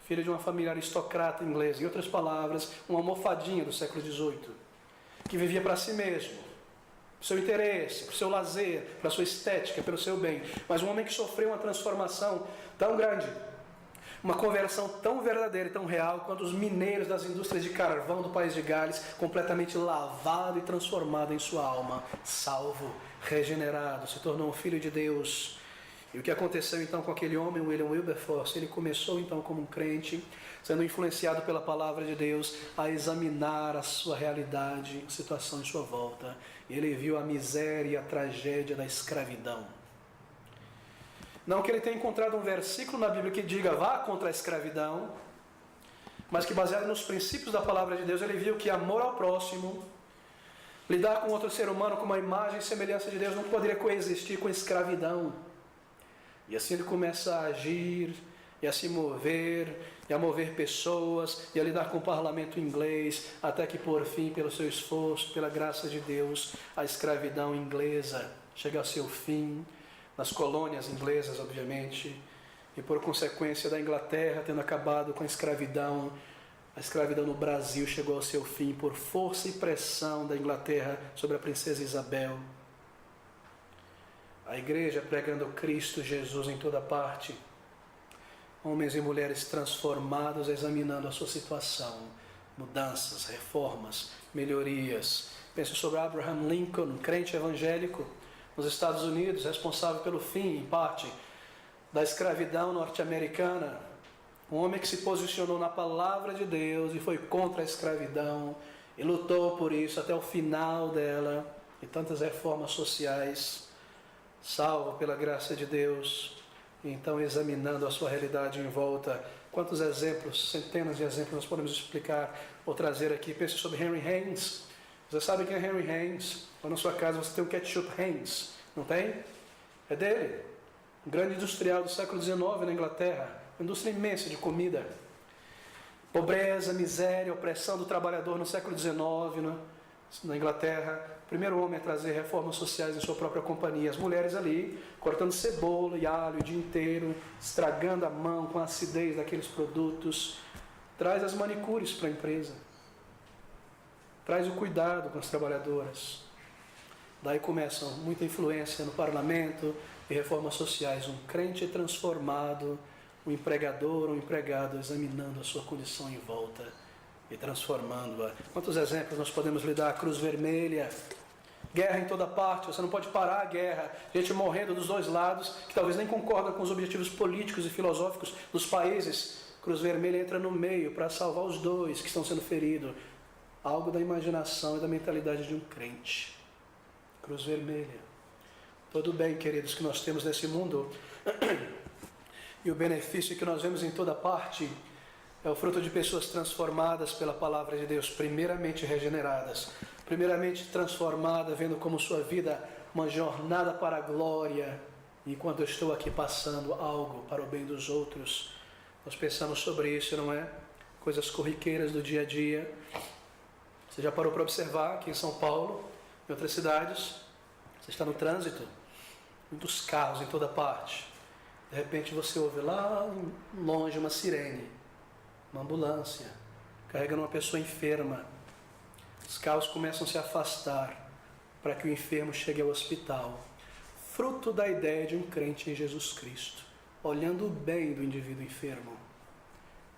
filho de uma família aristocrata inglesa, em outras palavras, uma almofadinha do século XVIII, que vivia para si mesmo, para o seu interesse, para o seu lazer, para a sua estética, pelo seu bem. Mas um homem que sofreu uma transformação tão grande, uma conversão tão verdadeira e tão real quanto os mineiros das indústrias de carvão do país de Gales, completamente lavado e transformado em sua alma, salvo, regenerado, se tornou um filho de Deus. E o que aconteceu então com aquele homem, William Wilberforce? Ele começou então como um crente, sendo influenciado pela palavra de Deus, a examinar a sua realidade, a situação em sua volta. E ele viu a miséria e a tragédia da escravidão. Não que ele tenha encontrado um versículo na Bíblia que diga vá contra a escravidão, mas que baseado nos princípios da palavra de Deus, ele viu que amor ao próximo, lidar com outro ser humano com uma imagem e semelhança de Deus, não poderia coexistir com escravidão. E assim ele começa a agir, e a se mover, e a mover pessoas, e a lidar com o parlamento inglês, até que por fim, pelo seu esforço, pela graça de Deus, a escravidão inglesa chega ao seu fim, nas colônias inglesas, obviamente, e por consequência da Inglaterra tendo acabado com a escravidão no Brasil chegou ao seu fim por força e pressão da Inglaterra sobre a princesa Isabel. A igreja pregando Cristo Jesus em toda parte, homens e mulheres transformados, examinando a sua situação, mudanças, reformas, melhorias. Pense sobre Abraham Lincoln, crente evangélico nos Estados Unidos, responsável pelo fim, em parte, da escravidão norte-americana. Um homem que se posicionou na palavra de Deus e foi contra a escravidão e lutou por isso até o final dela, e tantas reformas sociais. Salvo pela graça de Deus, e então examinando a sua realidade em volta. Quantos exemplos, centenas de exemplos nós podemos explicar ou trazer aqui? Pense sobre Henry Heinz. Você sabe quem é Henry Heinz? Ou na sua casa você tem o ketchup Heinz, não tem? É dele. Um grande industrial do século XIX na Inglaterra. Uma indústria imensa de comida. Pobreza, miséria, opressão do trabalhador no século XIX, na Inglaterra. O primeiro homem a trazer reformas sociais em sua própria companhia. As mulheres ali, cortando cebola e alho o dia inteiro, estragando a mão com a acidez daqueles produtos. Traz as manicures para a empresa. Traz o cuidado com as trabalhadoras. Daí começam muita influência no parlamento e reformas sociais. Um crente transformado, um empregador ou um empregado examinando a sua condição em volta e transformando-a. Quantos exemplos nós podemos lhe dar? Cruz Vermelha, guerra em toda parte, você não pode parar a guerra, gente morrendo dos dois lados, que talvez nem concordam com os objetivos políticos e filosóficos dos países. Cruz Vermelha entra no meio para salvar os dois que estão sendo feridos. Algo da imaginação e da mentalidade de um crente. Cruz Vermelha. Tudo bem, queridos, que nós temos nesse mundo e o benefício que nós vemos em toda parte é o fruto de pessoas transformadas pela palavra de Deus, primeiramente regeneradas, primeiramente transformadas, vendo como sua vida uma jornada para a glória. E enquanto eu estou aqui passando algo para o bem dos outros, nós pensamos sobre isso, não é? Coisas corriqueiras do dia a dia. Você já parou para observar aqui em São Paulo, em outras cidades, você está no trânsito, muitos carros em toda parte. De repente você ouve lá longe uma sirene, uma ambulância, carregando uma pessoa enferma. Os carros começam a se afastar para que o enfermo chegue ao hospital. Fruto da ideia de um crente em Jesus Cristo, olhando o bem do indivíduo enfermo.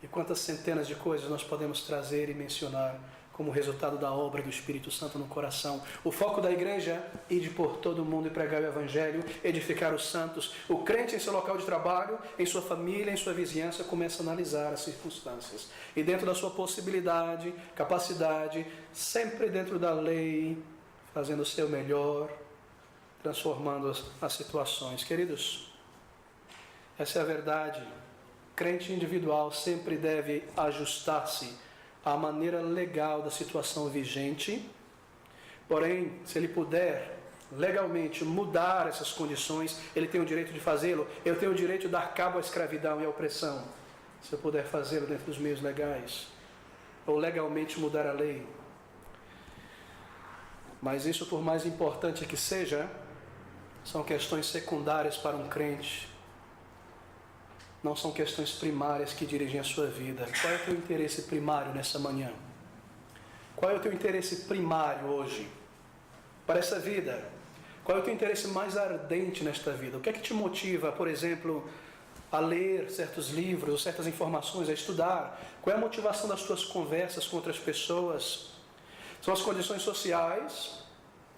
E quantas centenas de coisas nós podemos trazer e mencionar como resultado da obra do Espírito Santo no coração. O foco da igreja é ir por todo o mundo e pregar o Evangelho, edificar os santos. O crente em seu local de trabalho, em sua família, em sua vizinhança, começa a analisar as circunstâncias. E dentro da sua possibilidade, capacidade, sempre dentro da lei, fazendo o seu melhor, transformando as situações. Queridos, essa é a verdade. O crente individual sempre deve ajustar-se à maneira legal da situação vigente. Porém, se ele puder legalmente mudar essas condições, ele tem o direito de fazê-lo. Eu tenho o direito de dar cabo à escravidão e à opressão, se eu puder fazê-lo dentro dos meios legais, ou legalmente mudar a lei. Mas isso, por mais importante que seja, são questões secundárias para um crente. Não são questões primárias que dirigem a sua vida. Qual é o teu interesse primário nessa manhã? Qual é o teu interesse primário hoje para essa vida? Qual é o teu interesse mais ardente nesta vida? O que é que te motiva, por exemplo, a ler certos livros, certas informações, a estudar? Qual é a motivação das tuas conversas com outras pessoas? São as condições sociais?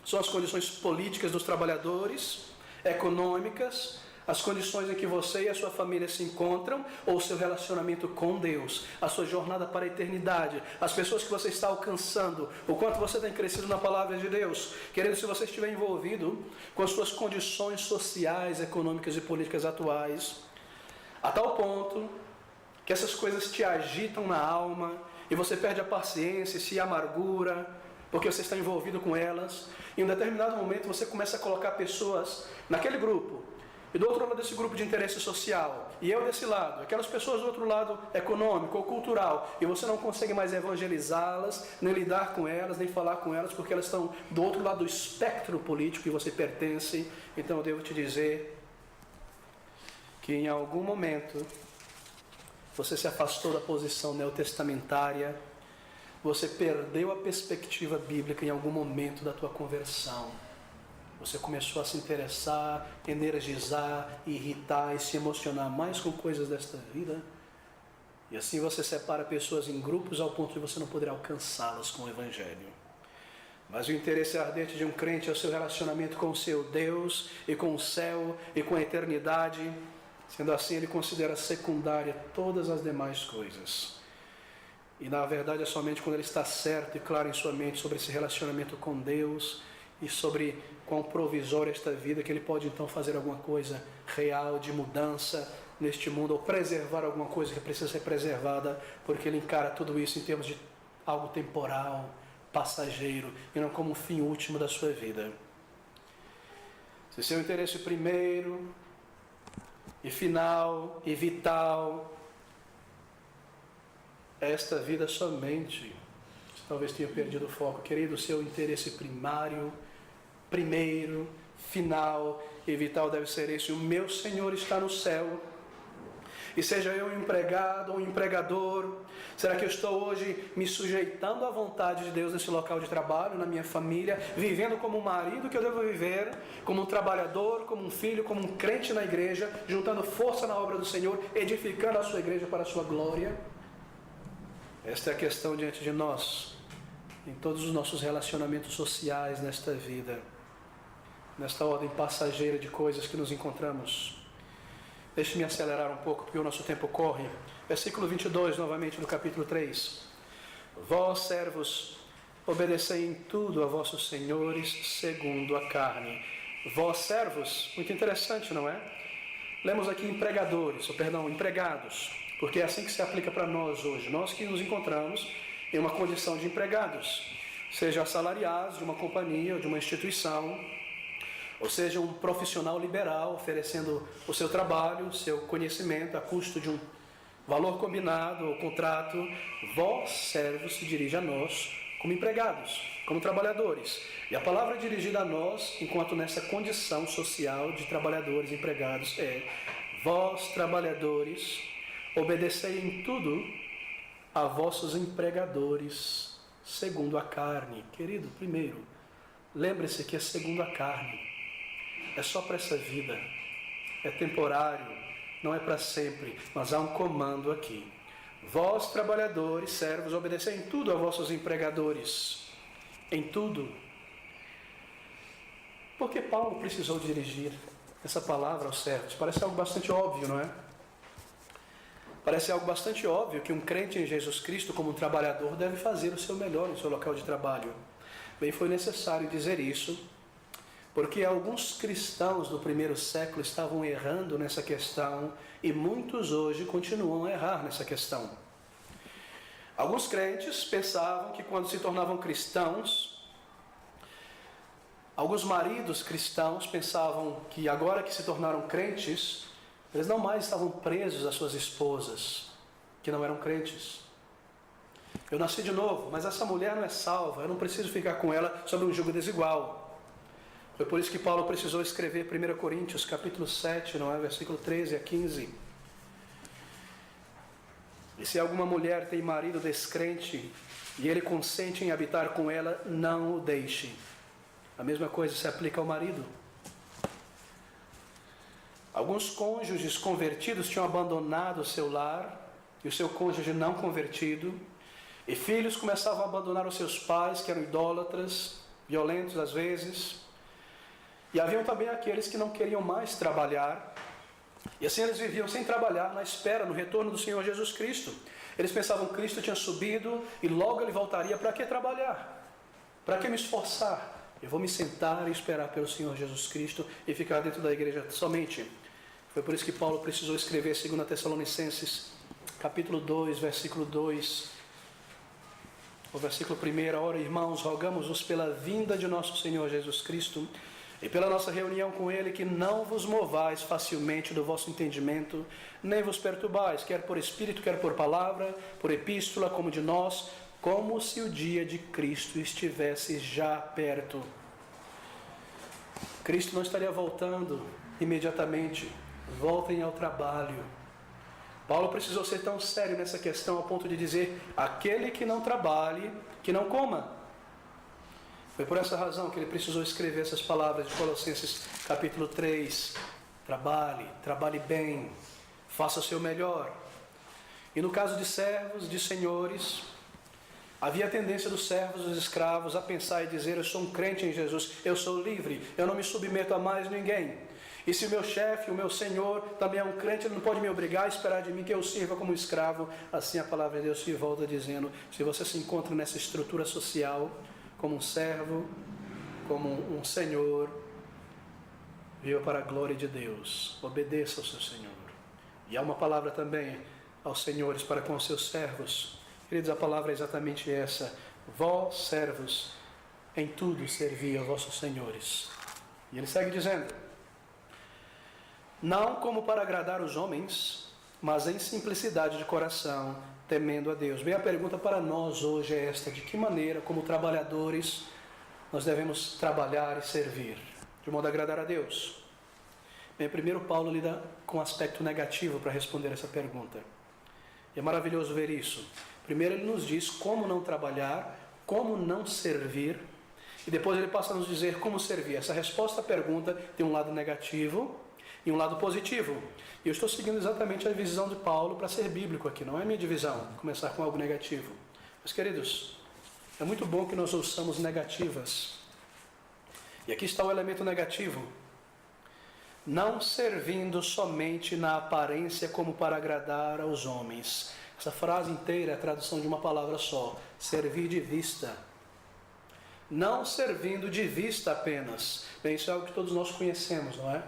São as condições políticas dos trabalhadores? Econômicas? As condições em que você e a sua família se encontram, ou o seu relacionamento com Deus, a sua jornada para a eternidade, as pessoas que você está alcançando, o quanto você tem crescido na palavra de Deus. Querido, se você estiver envolvido com as suas condições sociais, econômicas e políticas atuais, a tal ponto que essas coisas te agitam na alma e você perde a paciência e se amargura, porque você está envolvido com elas, e em um determinado momento você começa a colocar pessoas naquele grupo, e do outro lado desse grupo de interesse social, e eu desse lado, aquelas pessoas do outro lado econômico ou cultural, e você não consegue mais evangelizá-las, nem lidar com elas, nem falar com elas, porque elas estão do outro lado do espectro político que você pertence. Então eu devo te dizer que em algum momento você se afastou da posição neotestamentária, você perdeu a perspectiva bíblica em algum momento da tua conversão. Você começou a se interessar, energizar, irritar e se emocionar mais com coisas desta vida. E assim você separa pessoas em grupos ao ponto de você não poder alcançá-las com o Evangelho. Mas o interesse ardente de um crente é o seu relacionamento com o seu Deus e com o céu e com a eternidade. Sendo assim, ele considera secundária todas as demais coisas. E na verdade é somente quando ele está certo e claro em sua mente sobre esse relacionamento com Deus e sobre quão provisória esta vida, que ele pode então fazer alguma coisa real de mudança neste mundo, ou preservar alguma coisa que precisa ser preservada, porque ele encara tudo isso em termos de algo temporal, passageiro, e não como um fim último da sua vida. Se seu interesse primeiro e final e vital é esta vida somente, você talvez tenha perdido o foco, querido. Seu interesse primário, primeiro, final e vital deve ser esse: o meu Senhor está no céu. E seja eu um empregado ou um empregador, será que eu estou hoje me sujeitando à vontade de Deus nesse local de trabalho, na minha família, vivendo como um marido que eu devo viver, como um trabalhador, como um filho, como um crente na igreja, juntando força na obra do Senhor, edificando a sua igreja para a sua glória? Esta é a questão diante de nós, em todos os nossos relacionamentos sociais nesta vida, nesta ordem passageira de coisas que nos encontramos. Deixe-me acelerar um pouco, porque o nosso tempo corre. Versículo 22, novamente, do capítulo 3. Vós, servos, obedecei em tudo a vossos senhores, segundo a carne. Vós, servos, muito interessante, não é? Lemos aqui empregadores, empregados, porque é assim que se aplica para nós hoje. Nós que nos encontramos em uma condição de empregados, seja assalariados de uma companhia ou de uma instituição, ou seja, um profissional liberal oferecendo o seu trabalho, o seu conhecimento a custo de um valor combinado ou contrato. Vós, servos, se dirige a nós como empregados, como trabalhadores. E a palavra dirigida a nós, enquanto nessa condição social de trabalhadores, empregados, é: vós, trabalhadores, obedecei em tudo a vossos empregadores, segundo a carne. Querido, primeiro, lembre-se que é segundo a carne. É só para essa vida, é temporário, não é para sempre, mas há um comando aqui. Vós, trabalhadores, servos, obedecei em tudo a vossos empregadores. Em tudo. Por que Paulo precisou dirigir essa palavra aos servos? Parece algo bastante óbvio, não é? Parece algo bastante óbvio que um crente em Jesus Cristo, como um trabalhador, deve fazer o seu melhor no seu local de trabalho. Bem, foi necessário dizer isso, porque alguns cristãos do primeiro século estavam errando nessa questão e muitos hoje continuam a errar nessa questão. Alguns crentes pensavam que quando se tornavam cristãos, alguns maridos cristãos pensavam que agora que se tornaram crentes, eles não mais estavam presos às suas esposas, que não eram crentes. Eu nasci de novo, mas essa mulher não é salva, eu não preciso ficar com ela sob um jugo desigual. Foi por isso que Paulo precisou escrever 1 Coríntios, capítulo 7, não é? Versículo 13 a 15. E se alguma mulher tem marido descrente e ele consente em habitar com ela, não o deixe. A mesma coisa se aplica ao marido. Alguns cônjuges convertidos tinham abandonado o seu lar e o seu cônjuge não convertido, e filhos começavam a abandonar os seus pais, que eram idólatras, violentos às vezes. E haviam também aqueles que não queriam mais trabalhar, e assim eles viviam sem trabalhar, na espera, no retorno do Senhor Jesus Cristo. Eles pensavam que Cristo tinha subido e logo ele voltaria. Para que trabalhar? Para que me esforçar? Eu vou me sentar e esperar pelo Senhor Jesus Cristo e ficar dentro da igreja somente. Foi por isso que Paulo precisou escrever 2 Tessalonicenses, capítulo 2, versículo 2, o versículo 1. Ora, irmãos, rogamos-vos pela vinda de nosso Senhor Jesus Cristo e pela nossa reunião com Ele, que não vos movais facilmente do vosso entendimento, nem vos perturbais, quer por espírito, quer por palavra, por epístola, como de nós, como se o dia de Cristo estivesse já perto. Cristo não estaria voltando imediatamente. Voltem ao trabalho. Paulo precisou ser tão sério nessa questão a ponto de dizer: aquele que não trabalhe, que não coma. Foi por essa razão que ele precisou escrever essas palavras de Colossenses capítulo 3. Trabalhe bem, faça o seu melhor. E no caso de servos, de senhores, havia a tendência dos servos, dos escravos, a pensar e dizer: eu sou um crente em Jesus, eu sou livre, eu não me submeto a mais ninguém. E se o meu chefe, o meu senhor, também é um crente, ele não pode me obrigar a esperar de mim que eu sirva como escravo. Assim a palavra de Deus se volta dizendo: se você se encontra nessa estrutura social, como um servo, como um senhor, viva para a glória de Deus, obedeça ao seu Senhor. E há uma palavra também aos senhores para com os seus servos. Queridos, a palavra é exatamente essa: vós, servos, em tudo servi a vossos senhores. E ele segue dizendo: não como para agradar os homens, mas em simplicidade de coração, temendo a Deus. Bem, a pergunta para nós hoje é esta: de que maneira, como trabalhadores, nós devemos trabalhar e servir, de modo a agradar a Deus? Bem, primeiro Paulo lida com um aspecto negativo para responder essa pergunta. E é maravilhoso ver isso. Primeiro ele nos diz como não trabalhar, como não servir, e depois ele passa a nos dizer como servir. Essa resposta à pergunta tem um lado negativo e um lado positivo. E eu estou seguindo exatamente a visão de Paulo para ser bíblico aqui, não é minha divisão, começar com algo negativo. Mas, queridos, é muito bom que nós ouçamos negativas. E aqui está o elemento negativo: não servindo somente na aparência como para agradar aos homens. Essa frase inteira é a tradução de uma palavra só: servir de vista. Não servindo de vista apenas. Bem, isso é algo que todos nós conhecemos, não é?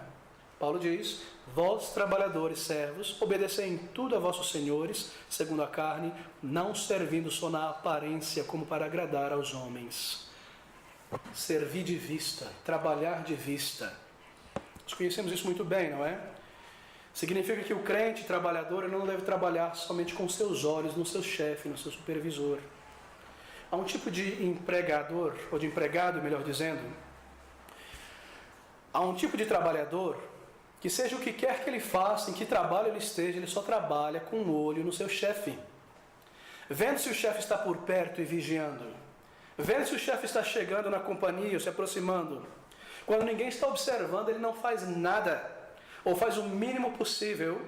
Paulo diz: vós, trabalhadores, servos, obedecei em tudo a vossos senhores, segundo a carne, não servindo só na aparência como para agradar aos homens. Servir de vista, trabalhar de vista. Nós conhecemos isso muito bem, não é? Significa que o crente trabalhador ele não deve trabalhar somente com seus olhos no seu chefe, no seu supervisor. Há um tipo de empregador, ou de empregado, melhor dizendo. Há um tipo de trabalhador que seja o que quer que ele faça, em que trabalho ele esteja, ele só trabalha com o olho no seu chefe. Vendo se o chefe está por perto e vigiando. Vendo se o chefe está chegando na companhia ou se aproximando. Quando ninguém está observando, ele não faz nada, ou faz o mínimo possível.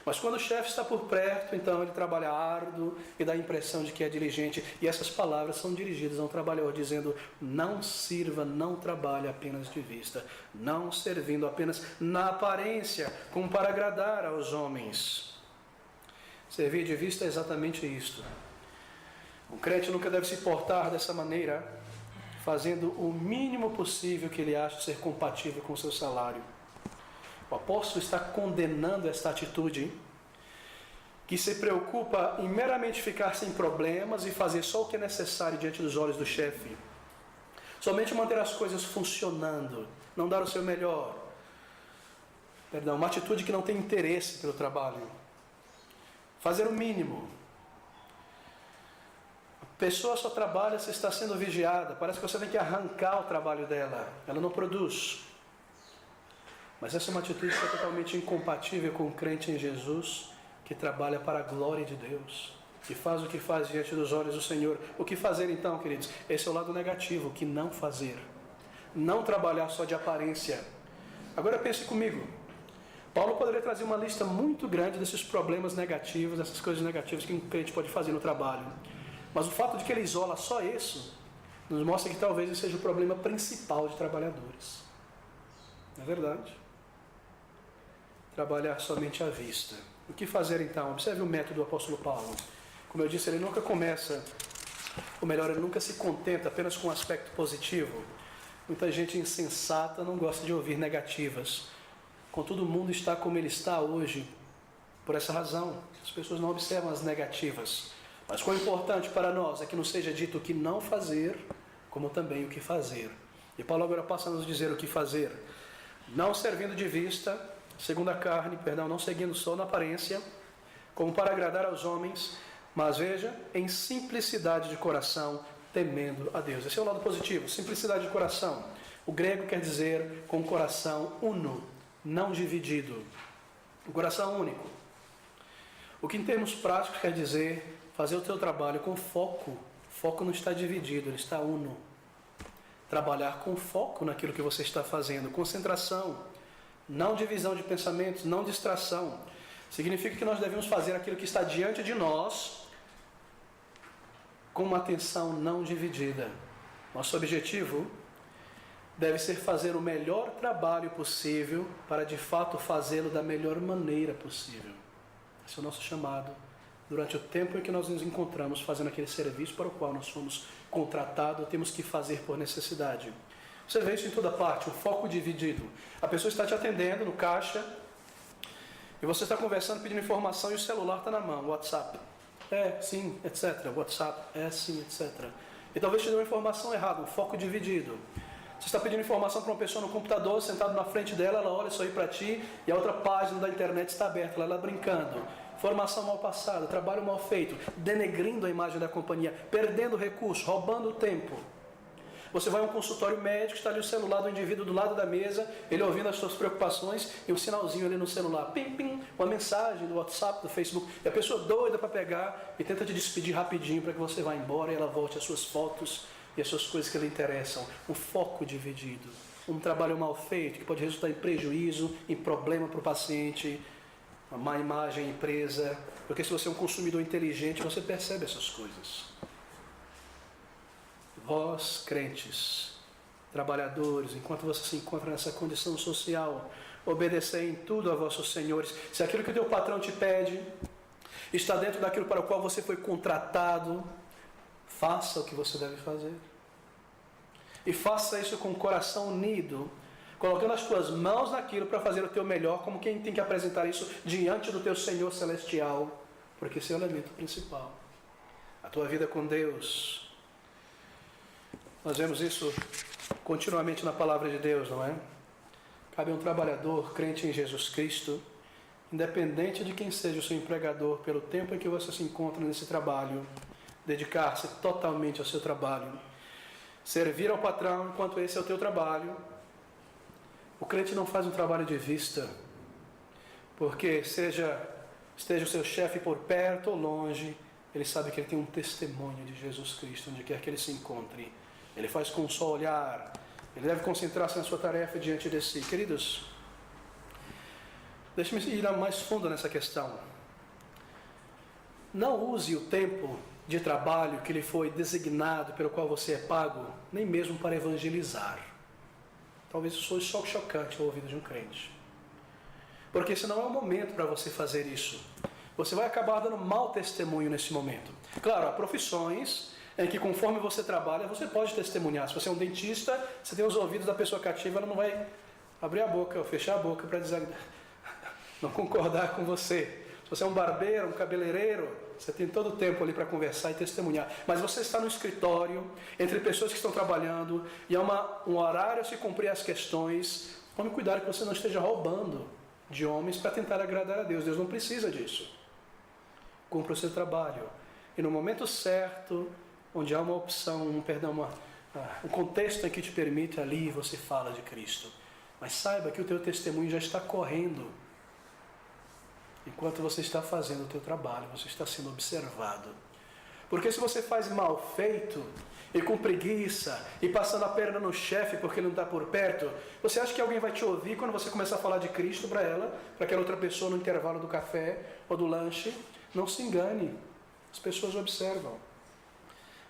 Mas quando o chefe está por perto, então ele trabalha árduo e dá a impressão de que é diligente. E essas palavras são dirigidas a um trabalhador, dizendo: não sirva, não trabalhe apenas de vista, não servindo apenas na aparência, como para agradar aos homens. Servir de vista é exatamente isto. O crente nunca deve se portar dessa maneira, fazendo o mínimo possível que ele acha ser compatível com o seu salário. O apóstolo está condenando esta atitude, que se preocupa em meramente ficar sem problemas e fazer só o que é necessário diante dos olhos do chefe. Somente manter as coisas funcionando, não dar o seu melhor. Uma atitude que não tem interesse pelo trabalho. Fazer o mínimo. A pessoa só trabalha se está sendo vigiada. Parece que você tem que arrancar o trabalho dela. Ela não produz. Mas essa é uma atitude que é totalmente incompatível com o crente em Jesus, que trabalha para a glória de Deus, que faz o que faz diante dos olhos do Senhor. O que fazer então, queridos? Esse é o lado negativo, o que não fazer. Não trabalhar só de aparência. Agora pense comigo. Paulo poderia trazer uma lista muito grande desses problemas negativos, dessas coisas negativas que um crente pode fazer no trabalho. Mas o fato de que ele isola só isso, nos mostra que talvez esse seja o problema principal de trabalhadores. Não é verdade? Trabalhar somente à vista. O que fazer então? Observe o método do apóstolo Paulo. Como eu disse, ele nunca começa, ou melhor, ele nunca se contenta apenas com um aspecto positivo. Muita gente insensata não gosta de ouvir negativas. Contudo, o mundo está como ele está hoje, por essa razão. As pessoas não observam as negativas. Mas quão importante para nós é que não seja dito o que não fazer, como também o que fazer. E Paulo agora passa a nos dizer o que fazer. Não servindo de vista, segundo a carne, não seguindo só na aparência, como para agradar aos homens, mas veja, em simplicidade de coração, temendo a Deus. Esse é o lado positivo, simplicidade de coração. O grego quer dizer com coração uno, não dividido. O coração único. O que em termos práticos quer dizer fazer o teu trabalho com foco. O foco não está dividido, ele está uno. Trabalhar com foco naquilo que você está fazendo, concentração, não divisão de pensamentos, não distração. Significa que nós devemos fazer aquilo que está diante de nós com uma atenção não dividida. Nosso objetivo deve ser fazer o melhor trabalho possível para de fato fazê-lo da melhor maneira possível. Esse é o nosso chamado durante o tempo em que nós nos encontramos fazendo aquele serviço para o qual nós fomos contratados, temos que fazer por necessidade. Você vê isso em toda parte, o foco dividido. A pessoa está te atendendo no caixa e você está conversando, pedindo informação e o celular está na mão, WhatsApp. É, sim, etc. WhatsApp, é, sim, etc. E talvez te dê uma informação errada, um foco dividido. Você está pedindo informação para uma pessoa no computador, sentado na frente dela, ela olha isso aí para ti e a outra página da internet está aberta, ela brincando. Informação mal passada, trabalho mal feito, denegrindo a imagem da companhia, perdendo recursos, roubando tempo. Você vai a um consultório médico, está ali o celular do indivíduo do lado da mesa, ele ouvindo as suas preocupações e um sinalzinho ali no celular, pim, pim, uma mensagem do WhatsApp, do Facebook, e a pessoa doida para pegar e tenta te despedir rapidinho para que você vá embora e ela volte às suas fotos e as suas coisas que lhe interessam. Um foco dividido, um trabalho mal feito que pode resultar em prejuízo, em problema para o paciente, uma má imagem à empresa, porque se você é um consumidor inteligente, você percebe essas coisas. Vós, crentes, trabalhadores, enquanto você se encontra nessa condição social, obedecei em tudo a vossos senhores. Se aquilo que o teu patrão te pede está dentro daquilo para o qual você foi contratado, faça o que você deve fazer. E faça isso com o coração unido, colocando as tuas mãos naquilo para fazer o teu melhor, como quem tem que apresentar isso diante do teu Senhor Celestial, porque esse é o elemento principal. A tua vida com Deus. Nós vemos isso continuamente na palavra de Deus, não é? Cabe a um trabalhador crente em Jesus Cristo, independente de quem seja o seu empregador, pelo tempo em que você se encontra nesse trabalho, dedicar-se totalmente ao seu trabalho, servir ao patrão enquanto esse é o teu trabalho. O crente não faz um trabalho de vista, porque esteja o seu chefe por perto ou longe, ele sabe que ele tem um testemunho de Jesus Cristo, onde quer que ele se encontre. Ele faz com um só olhar, ele deve concentrar-se na sua tarefa diante de si. Queridos, deixe-me ir mais fundo nessa questão. Não use o tempo de trabalho que lhe foi designado, pelo qual você é pago, nem mesmo para evangelizar. Talvez isso soe só chocante ao ouvido de um crente. Porque esse não é o momento para você fazer isso. Você vai acabar dando mau testemunho nesse momento. Claro, há profissões em que conforme você trabalha, você pode testemunhar. Se você é um dentista, você tem os ouvidos da pessoa cativa, ela não vai abrir a boca ou fechar a boca para dizer, não concordar com você. Se você é um barbeiro, um cabeleireiro, você tem todo o tempo ali para conversar e testemunhar. Mas você está no escritório, entre pessoas que estão trabalhando, e há um horário a se cumprir as questões. Tome cuidado que você não esteja roubando de homens para tentar agradar a Deus. Deus não precisa disso. Cumpra o seu trabalho. E no momento certo, onde há uma opção, um contexto em que te permite, ali você fala de Cristo. Mas saiba que o teu testemunho já está correndo. Enquanto você está fazendo o teu trabalho, você está sendo observado. Porque se você faz mal feito, e com preguiça, e passando a perna no chefe porque ele não está por perto, você acha que alguém vai te ouvir quando você começar a falar de Cristo para ela, para aquela outra pessoa no intervalo do café ou do lanche? Não se engane, as pessoas observam.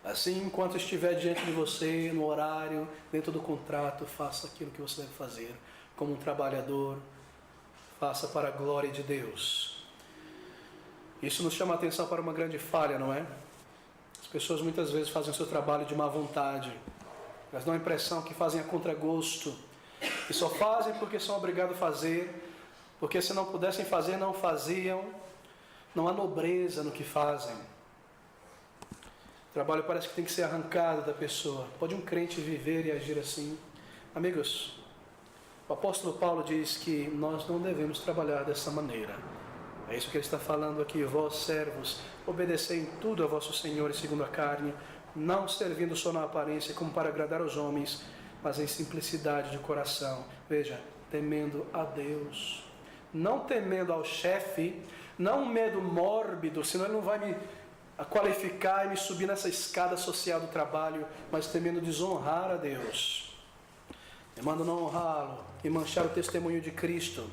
Assim, enquanto estiver diante de você, no horário, dentro do contrato, faça aquilo que você deve fazer. Como um trabalhador, faça para a glória de Deus. Isso nos chama a atenção para uma grande falha, não é? As pessoas muitas vezes fazem o seu trabalho de má vontade. Elas dão a impressão que fazem a contragosto. E só fazem porque são obrigados a fazer. Porque se não pudessem fazer, não faziam. Não há nobreza no que fazem. O trabalho parece que tem que ser arrancado da pessoa. Pode um crente viver e agir assim? Amigos, o apóstolo Paulo diz que nós não devemos trabalhar dessa maneira. É isso que ele está falando aqui. Vós, servos, obedecei em tudo a vossos senhores segundo a carne, não servindo só na aparência como para agradar aos homens, mas em simplicidade de coração. Veja, temendo a Deus. Não temendo ao chefe, não um medo mórbido, senão ele não vai me qualificar e me subir nessa escada social do trabalho, mas temendo desonrar a Deus. Temendo não honrá-lo e manchar o testemunho de Cristo.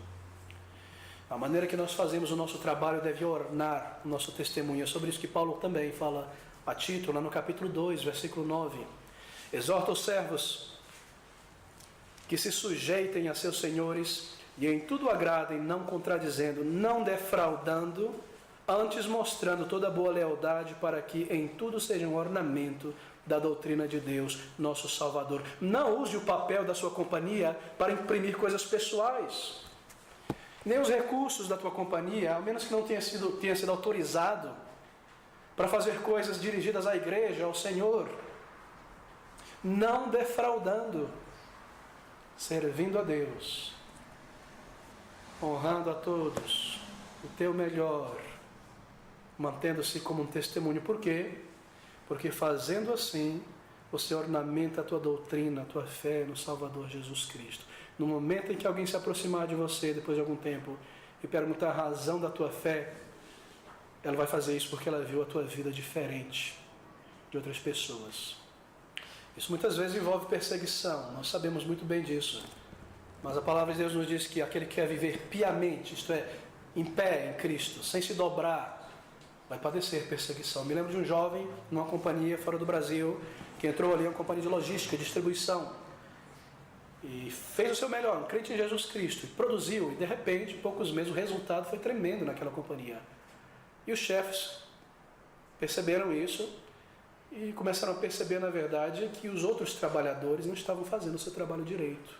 A maneira que nós fazemos o nosso trabalho deve ornar o nosso testemunho. É sobre isso que Paulo também fala a Tito, lá no capítulo 2, versículo 9. Exorta os servos que se sujeitem a seus senhores e em tudo agradem, não contradizendo, não defraudando, antes mostrando toda a boa lealdade, para que em tudo seja um ornamento da doutrina de Deus, nosso Salvador. Não use o papel da sua companhia para imprimir coisas pessoais, nem os recursos da tua companhia, ao menos que não tenha sido autorizado para fazer coisas dirigidas à igreja, ao Senhor, não defraudando, servindo a Deus, honrando a todos, o teu melhor, mantendo-se como um testemunho. Por quê? Porque fazendo assim, você ornamenta a tua doutrina, a tua fé no Salvador Jesus Cristo. No momento em que alguém se aproximar de você, depois de algum tempo, e perguntar a razão da tua fé, ela vai fazer isso porque ela viu a tua vida diferente de outras pessoas. Isso muitas vezes envolve perseguição, nós sabemos muito bem disso. Mas a palavra de Deus nos diz que aquele que quer viver piamente, isto é, em pé em Cristo, sem se dobrar, vai padecer perseguição. Me lembro de um jovem numa companhia fora do Brasil, que entrou ali em uma companhia de logística, distribuição, e fez o seu melhor, um crente em Jesus Cristo, e produziu, e de repente, em poucos meses, o resultado foi tremendo naquela companhia. E os chefes perceberam isso e começaram a perceber, na verdade, que os outros trabalhadores não estavam fazendo o seu trabalho direito.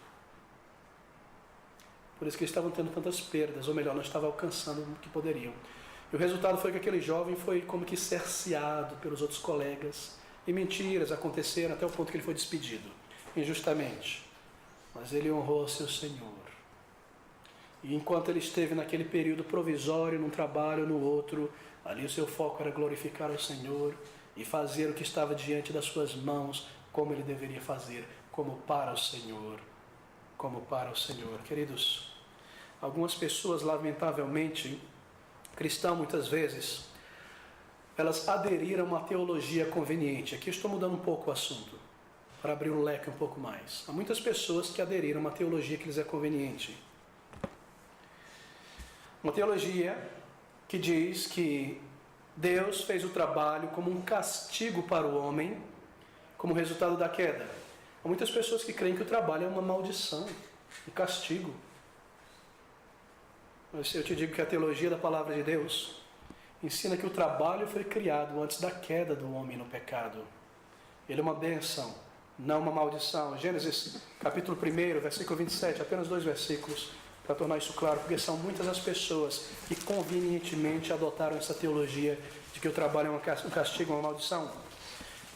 Por isso que eles estavam tendo tantas perdas, ou melhor, não estavam alcançando o que poderiam. E o resultado foi que aquele jovem foi como que cerceado pelos outros colegas, e mentiras aconteceram até o ponto que ele foi despedido, injustamente. Mas ele honrou ao seu Senhor. E enquanto ele esteve naquele período provisório, num trabalho, no outro, ali o seu foco era glorificar ao Senhor e fazer o que estava diante das suas mãos, como ele deveria fazer, como para o Senhor. Como para o Senhor. Queridos, algumas pessoas, lamentavelmente, cristãs muitas vezes, elas aderiram a uma teologia conveniente. Aqui eu estou mudando um pouco o assunto, para abrir um leque um pouco mais. Há muitas pessoas que aderiram a uma teologia que lhes é conveniente. Uma teologia que diz que Deus fez o trabalho como um castigo para o homem, como resultado da queda. Há muitas pessoas que creem que o trabalho é uma maldição, um castigo. Mas eu te digo que a teologia da palavra de Deus ensina que o trabalho foi criado antes da queda do homem no pecado. Ele é uma bênção, não uma maldição. Gênesis capítulo 1, versículo 27, apenas 2 versículos, para tornar isso claro, porque são muitas as pessoas que convenientemente adotaram essa teologia de que o trabalho é um castigo, uma maldição.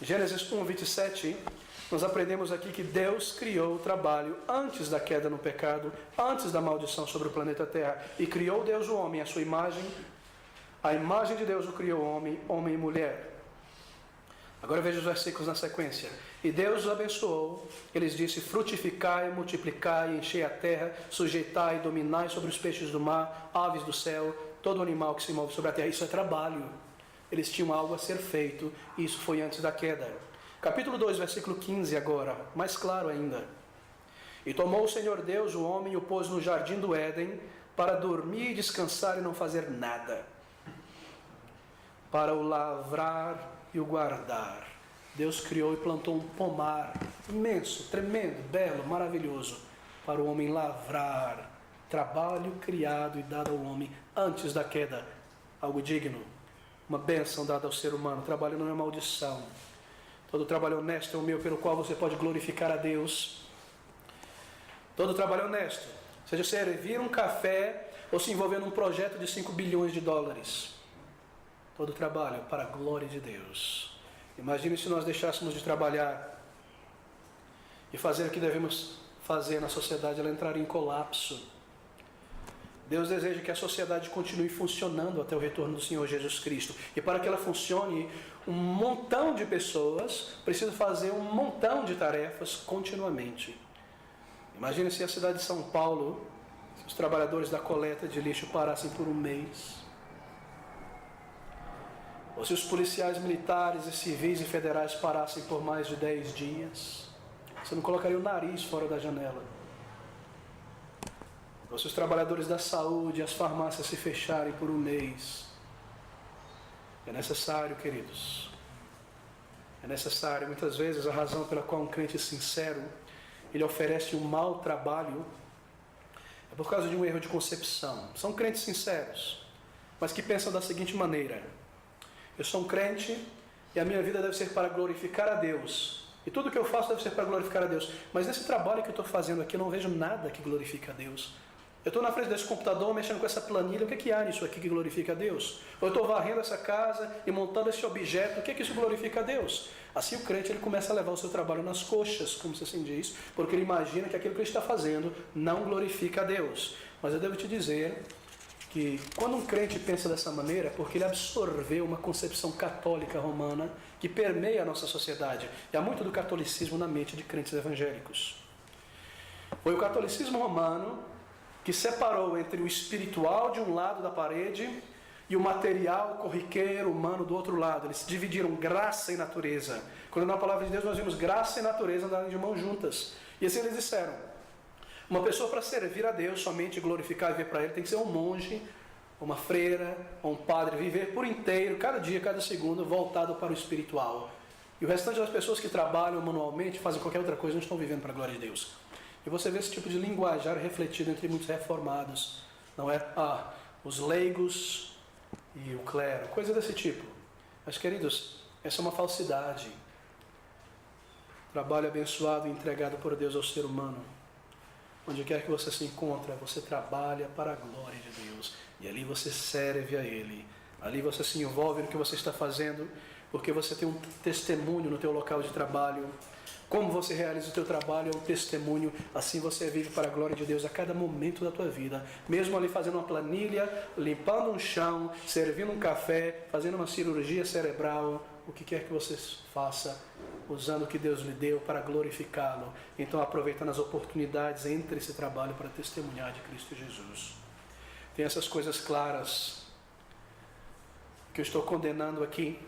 Gênesis 1, 27, nós aprendemos aqui que Deus criou o trabalho antes da queda no pecado, antes da maldição sobre o planeta Terra. E criou Deus o homem, a sua imagem, a imagem de Deus o criou homem, homem e mulher. Agora veja os versículos na sequência. E Deus os abençoou, ele lhes disse: frutificai, multiplicai, enchei a terra, sujeitai e dominai sobre os peixes do mar, aves do céu, todo animal que se move sobre a terra. Isso é trabalho. Eles tinham algo a ser feito, e isso foi antes da queda. Capítulo 2, versículo 15 agora, mais claro ainda. E tomou o Senhor Deus o homem e o pôs no jardim do Éden, para dormir, descansar e não fazer nada, para o lavrar e o guardar. Deus criou e plantou um pomar imenso, tremendo, belo, maravilhoso, para o homem lavrar. Trabalho criado e dado ao homem antes da queda, algo digno, uma bênção dada ao ser humano. O trabalho não é maldição. Todo trabalho honesto é o meu, pelo qual você pode glorificar a Deus. Todo trabalho honesto, seja servir um café ou se envolver num projeto de 5 bilhões de dólares. Todo trabalho para a glória de Deus. Imagine se nós deixássemos de trabalhar e fazer o que devemos fazer na sociedade, ela entraria em colapso. Deus deseja que a sociedade continue funcionando até o retorno do Senhor Jesus Cristo. E para que ela funcione, um montão de pessoas precisam fazer um montão de tarefas continuamente. Imagine se a cidade de São Paulo, se os trabalhadores da coleta de lixo parassem por um mês. Ou se os policiais militares e civis e federais parassem por mais de 10 dias. Você não colocaria o nariz fora da janela. Ou se os trabalhadores da saúde e as farmácias se fecharem por um mês. É necessário, queridos. É necessário. Muitas vezes a razão pela qual um crente sincero, ele oferece um mau trabalho, é por causa de um erro de concepção. São crentes sinceros, mas que pensam da seguinte maneira: eu sou um crente, e a minha vida deve ser para glorificar a Deus. E tudo que eu faço deve ser para glorificar a Deus. Mas nesse trabalho que eu estou fazendo aqui, eu não vejo nada que glorifique a Deus. Eu estou na frente desse computador, mexendo com essa planilha, o que há nisso aqui que glorifica a Deus? Ou eu estou varrendo essa casa e montando esse objeto, o que isso glorifica a Deus? Assim o crente ele começa a levar o seu trabalho nas coxas, como se assim diz, porque ele imagina que aquilo que ele está fazendo não glorifica a Deus. Mas eu devo te dizer que quando um crente pensa dessa maneira, é porque ele absorveu uma concepção católica romana que permeia a nossa sociedade. E há muito do catolicismo na mente de crentes evangélicos. Foi o catolicismo romano que separou entre o espiritual de um lado da parede e o material, corriqueiro, humano do outro lado. Eles dividiram graça e natureza. Quando na palavra de Deus nós vimos graça e natureza andarem de mãos juntas. E assim eles disseram: uma pessoa para servir a Deus, somente glorificar e viver para Ele, tem que ser um monge, uma freira, ou um padre, viver por inteiro, cada dia, cada segundo, voltado para o espiritual. E o restante das pessoas que trabalham manualmente, fazem qualquer outra coisa, não estão vivendo para a glória de Deus. E você vê esse tipo de linguajar refletido entre muitos reformados, não é? Os leigos e o clero, coisa desse tipo. Mas, queridos, essa é uma falsidade. Trabalho abençoado e entregado por Deus ao ser humano. Onde quer que você se encontre, você trabalha para a glória de Deus. E ali você serve a Ele. Ali você se envolve no que você está fazendo, porque você tem um testemunho no teu local de trabalho. Como você realiza o teu trabalho é um testemunho, assim você vive para a glória de Deus a cada momento da tua vida. Mesmo ali fazendo uma planilha, limpando um chão, servindo um café, fazendo uma cirurgia cerebral, o que quer que você faça, usando o que Deus lhe deu para glorificá-lo. Então aproveitando as oportunidades entre esse trabalho para testemunhar de Cristo Jesus. Tem essas coisas claras que eu estou condenando aqui.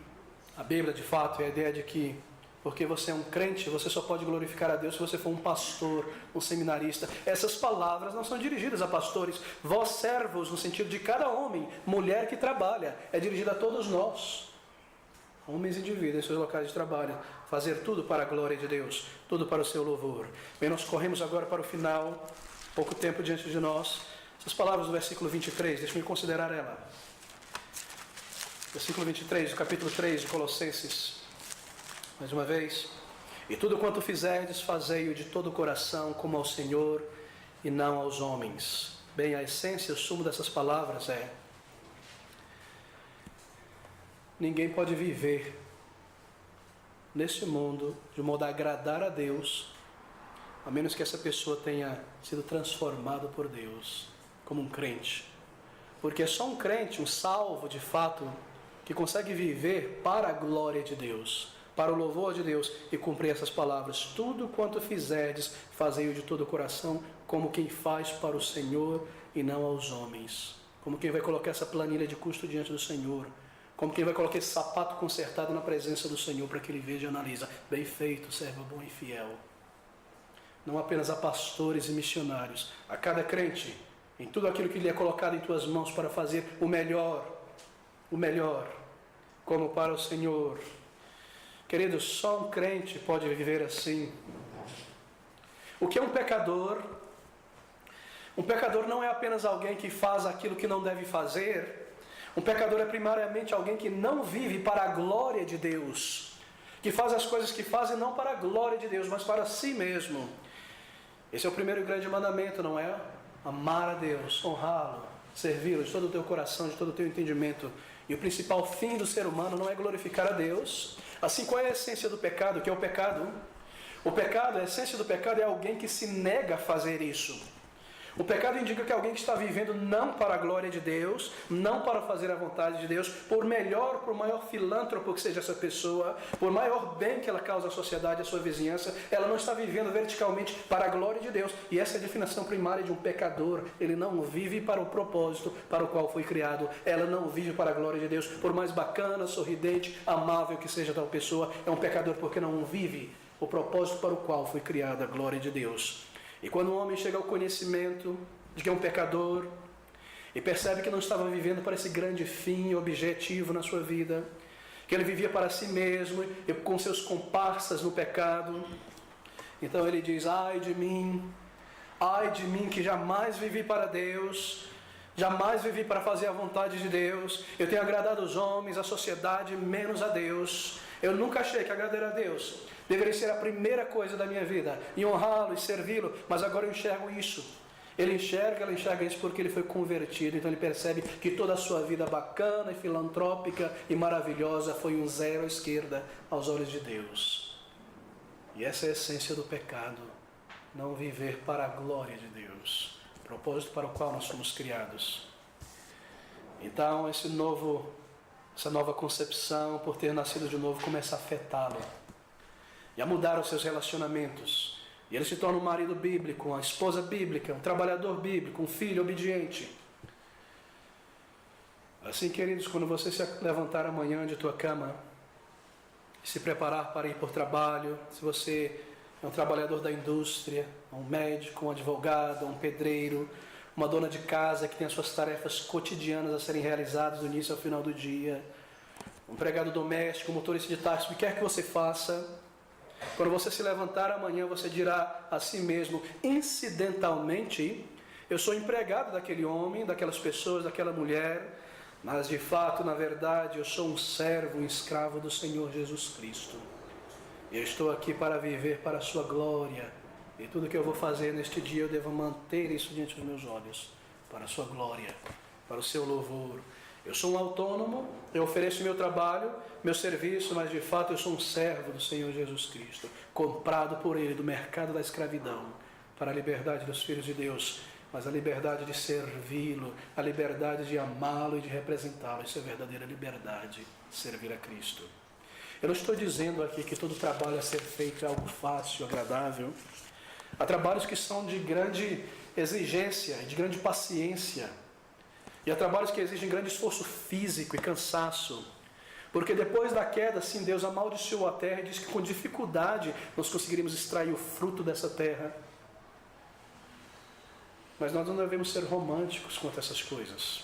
A Bíblia de fato é a ideia de que porque você é um crente, você só pode glorificar a Deus se você for um pastor, um seminarista. Essas palavras não são dirigidas a pastores. Vós servos, no sentido de cada homem, mulher que trabalha, é dirigida a todos nós. Homens e indivíduos em seus locais de trabalho. Fazer tudo para a glória de Deus, tudo para o seu louvor. Bem, nós corremos agora para o final, pouco tempo diante de nós. Essas palavras do versículo 23, deixe-me considerar ela. Versículo 23, do capítulo 3 de Colossenses. Mais uma vez: e tudo quanto fizerdes, fazei-o de todo o coração, como ao Senhor e não aos homens. Bem, a essência, o sumo dessas palavras é: ninguém pode viver nesse mundo de modo a agradar a Deus, a menos que essa pessoa tenha sido transformada por Deus, como um crente. Porque é só um crente, um salvo de fato, que consegue viver para a glória de Deus, para o louvor de Deus, e cumprir essas palavras: tudo quanto fizerdes, fazei-o de todo o coração, como quem faz para o Senhor e não aos homens. Como quem vai colocar essa planilha de custo diante do Senhor. Como quem vai colocar esse sapato consertado na presença do Senhor, para que Ele veja e analisa: bem feito, servo bom e fiel. Não apenas a pastores e missionários, a cada crente, em tudo aquilo que lhe é colocado em tuas mãos para fazer o melhor, como para o Senhor. Queridos, só um crente pode viver assim. O que é um pecador? Um pecador não é apenas alguém que faz aquilo que não deve fazer. Um pecador é primariamente alguém que não vive para a glória de Deus, que faz as coisas que fazem não para a glória de Deus, mas para si mesmo. Esse é o primeiro e grande mandamento, não é? Amar a Deus, honrá-lo, servi-lo de todo o teu coração, de todo o teu entendimento. E o principal fim do ser humano não é glorificar a Deus. Assim, qual é a essência do pecado? O que é o pecado? O pecado, a essência do pecado é alguém que se nega a fazer isso. O pecado indica que alguém que está vivendo não para a glória de Deus, não para fazer a vontade de Deus, por maior filântropo que seja essa pessoa, por maior bem que ela causa à sociedade, à sua vizinhança, ela não está vivendo verticalmente para a glória de Deus. E essa é a definição primária de um pecador. Ele não vive para o propósito para o qual foi criado. Ela não vive para a glória de Deus. Por mais bacana, sorridente, amável que seja tal pessoa, é um pecador porque não vive o propósito para o qual foi criada a glória de Deus. E quando um homem chega ao conhecimento de que é um pecador e percebe que não estava vivendo para esse grande fim objetivo na sua vida, que ele vivia para si mesmo e com seus comparsas no pecado, então ele diz: ai de mim que jamais vivi para Deus, Jamais vivi para fazer a vontade de Deus. Eu tenho agradado os homens, a sociedade, menos a Deus. Eu nunca achei que agradar a Deus deveria ser a primeira coisa da minha vida, e honrá-lo e servi-lo, mas agora eu enxergo isso. Ela enxerga isso porque ele foi convertido, então ele percebe que toda a sua vida bacana e filantrópica e maravilhosa foi um zero à esquerda aos olhos de Deus. E essa é a essência do pecado, não viver para a glória de Deus, propósito para o qual nós fomos criados. Então essa nova concepção, por ter nascido de novo, começa a afetá-lo e a mudar os seus relacionamentos. E ele se torna um marido bíblico, uma esposa bíblica, um trabalhador bíblico, um filho obediente. Assim, queridos, quando você se levantar amanhã de tua cama e se preparar para ir por trabalho, se você é um trabalhador da indústria, um médico, um advogado, um pedreiro, uma dona de casa que tem as suas tarefas cotidianas a serem realizadas do início ao final do dia, um empregado doméstico, um motorista de táxi, o que quer que você faça, quando você se levantar amanhã, você dirá a si mesmo, incidentalmente, eu sou empregado daquele homem, daquelas pessoas, daquela mulher, mas de fato, na verdade, eu sou um servo, um escravo do Senhor Jesus Cristo. Eu estou aqui para viver para a sua glória, e tudo que eu vou fazer neste dia, eu devo manter isso diante dos meus olhos, para a sua glória, para o seu louvor. Eu sou um autônomo, eu ofereço meu trabalho, meu serviço, mas de fato eu sou um servo do Senhor Jesus Cristo, comprado por Ele do mercado da escravidão, para a liberdade dos filhos de Deus, mas a liberdade de servi-lo, a liberdade de amá-lo e de representá-lo. Isso é verdadeira liberdade, servir a Cristo. Eu não estou dizendo aqui que todo trabalho a ser feito é algo fácil, agradável. Há trabalhos que são de grande exigência, de grande paciência. E há trabalhos que exigem grande esforço físico e cansaço. Porque depois da queda, sim, Deus amaldiçoou a terra e disse que com dificuldade nós conseguiríamos extrair o fruto dessa terra. Mas nós não devemos ser românticos quanto a essas coisas.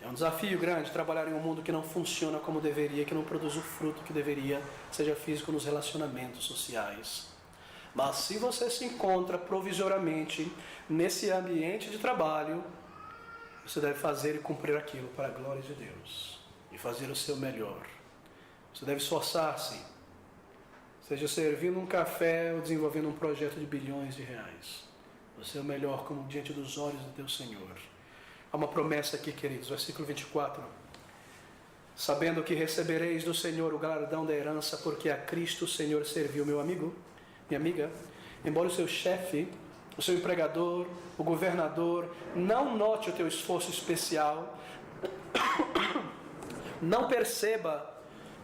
É um desafio grande trabalhar em um mundo que não funciona como deveria, que não produz o fruto que deveria, seja físico nos relacionamentos sociais. Mas se você se encontra provisoriamente nesse ambiente de trabalho, você deve fazer e cumprir aquilo para a glória de Deus. E fazer o seu melhor. Você deve esforçar-se. Seja servindo um café ou desenvolvendo um projeto de bilhões de reais. O seu melhor como diante dos olhos do teu Senhor. Há uma promessa aqui, queridos. Versículo 24. Sabendo que recebereis do Senhor o galardão da herança, porque a Cristo o Senhor serviu, meu amigo, minha amiga. Embora o seu chefe, o seu empregador, o governador, não note o teu esforço especial, não perceba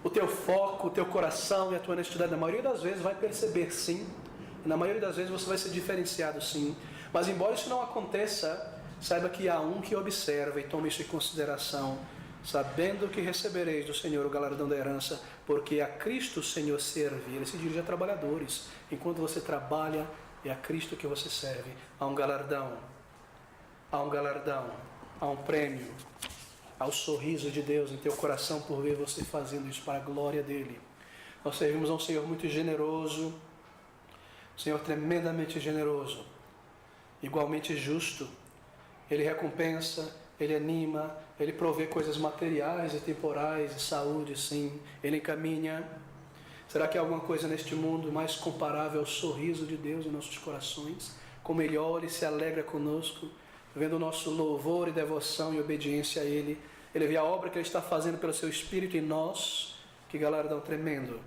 o teu foco, o teu coração e a tua honestidade. Na maioria das vezes vai perceber sim, e na maioria das vezes você vai ser diferenciado sim, mas embora isso não aconteça, saiba que há um que observa e tome isso em consideração, sabendo que recebereis do Senhor o galardão da herança, porque a Cristo o Senhor serve. Ele se dirige a trabalhadores. Enquanto você trabalha, é a Cristo que você serve. Há um galardão, há um prêmio, há o sorriso de Deus em teu coração por ver você fazendo isso para a glória dEle. Nós servimos a um Senhor muito generoso, um Senhor tremendamente generoso, igualmente justo. Ele recompensa, Ele anima, Ele provê coisas materiais e temporais, e saúde, sim. Ele encaminha. Será que há alguma coisa neste mundo mais comparável ao sorriso de Deus em nossos corações? Como Ele olha e se alegra conosco, vendo o nosso louvor e devoção e obediência a Ele. Ele vê a obra que Ele está fazendo pelo Seu Espírito em nós. Que galardão tremendo.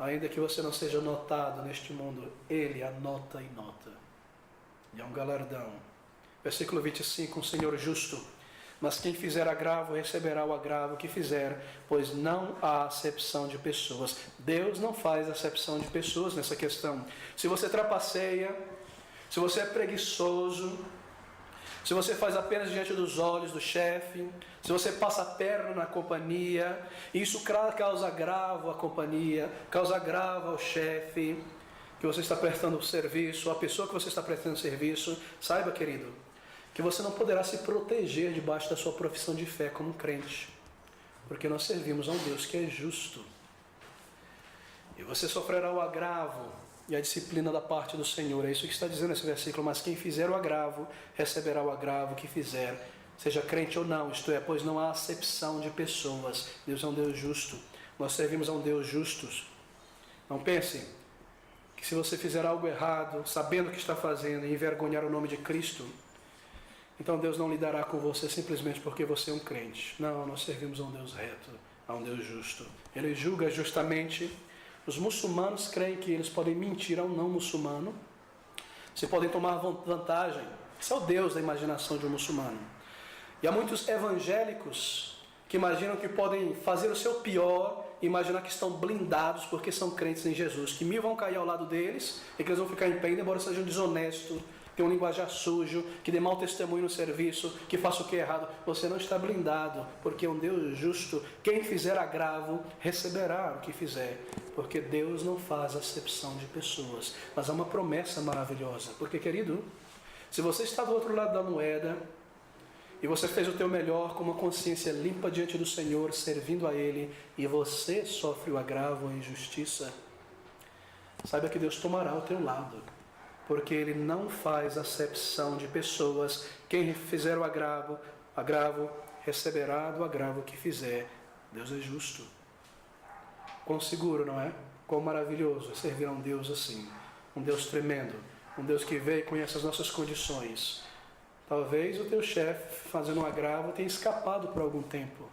Ainda que você não seja notado neste mundo, Ele anota e nota. E há um galardão. Versículo 25, um Senhor justo. Mas quem fizer agravo receberá o agravo que fizer, pois não há acepção de pessoas. Deus não faz acepção de pessoas nessa questão. Se você trapaceia, se você é preguiçoso, se você faz apenas diante dos olhos do chefe, se você passa a perna na companhia, isso causa agravo à companhia, causa agravo ao chefe que você está prestando serviço, a pessoa que você está prestando serviço. Saiba, querido, que você não poderá se proteger debaixo da sua profissão de fé como um crente, porque nós servimos a um Deus que é justo. E você sofrerá o agravo e a disciplina da parte do Senhor. É isso que está dizendo esse versículo. Mas quem fizer o agravo, receberá o agravo que fizer, seja crente ou não, isto é, pois não há acepção de pessoas. Deus é um Deus justo. Nós servimos a um Deus justo. Não pense que se você fizer algo errado, sabendo o que está fazendo e envergonhar o nome de Cristo, então Deus não lidará com você simplesmente porque você é um crente. Não, nós servimos a um Deus reto, a um Deus justo. Ele julga justamente. Os muçulmanos creem que eles podem mentir a um não muçulmano, se podem tomar vantagem. Esse é o Deus da imaginação de um muçulmano. E há muitos evangélicos que imaginam que podem fazer o seu pior e imaginar que estão blindados porque são crentes em Jesus, que mil vão cair ao lado deles e que eles vão ficar em pé, embora sejam desonestos, que um linguajar sujo, que dê mau testemunho no serviço, que faça o que é errado. Você não está blindado, porque é um Deus justo. Quem fizer agravo, receberá o que fizer, porque Deus não faz acepção de pessoas. Mas há uma promessa maravilhosa, porque, querido, se você está do outro lado da moeda, e você fez o teu melhor com uma consciência limpa diante do Senhor, servindo a Ele, e você sofre o agravo ou a injustiça, saiba que Deus tomará o teu lado, porque Ele não faz acepção de pessoas. Quem fizer o agravo, receberá do agravo que fizer. Deus é justo. Quão seguro, não é? Quão maravilhoso é servir a um Deus assim, um Deus tremendo, um Deus que vê e conhece as nossas condições. Talvez o teu chefe, fazendo um agravo, tenha escapado por algum tempo,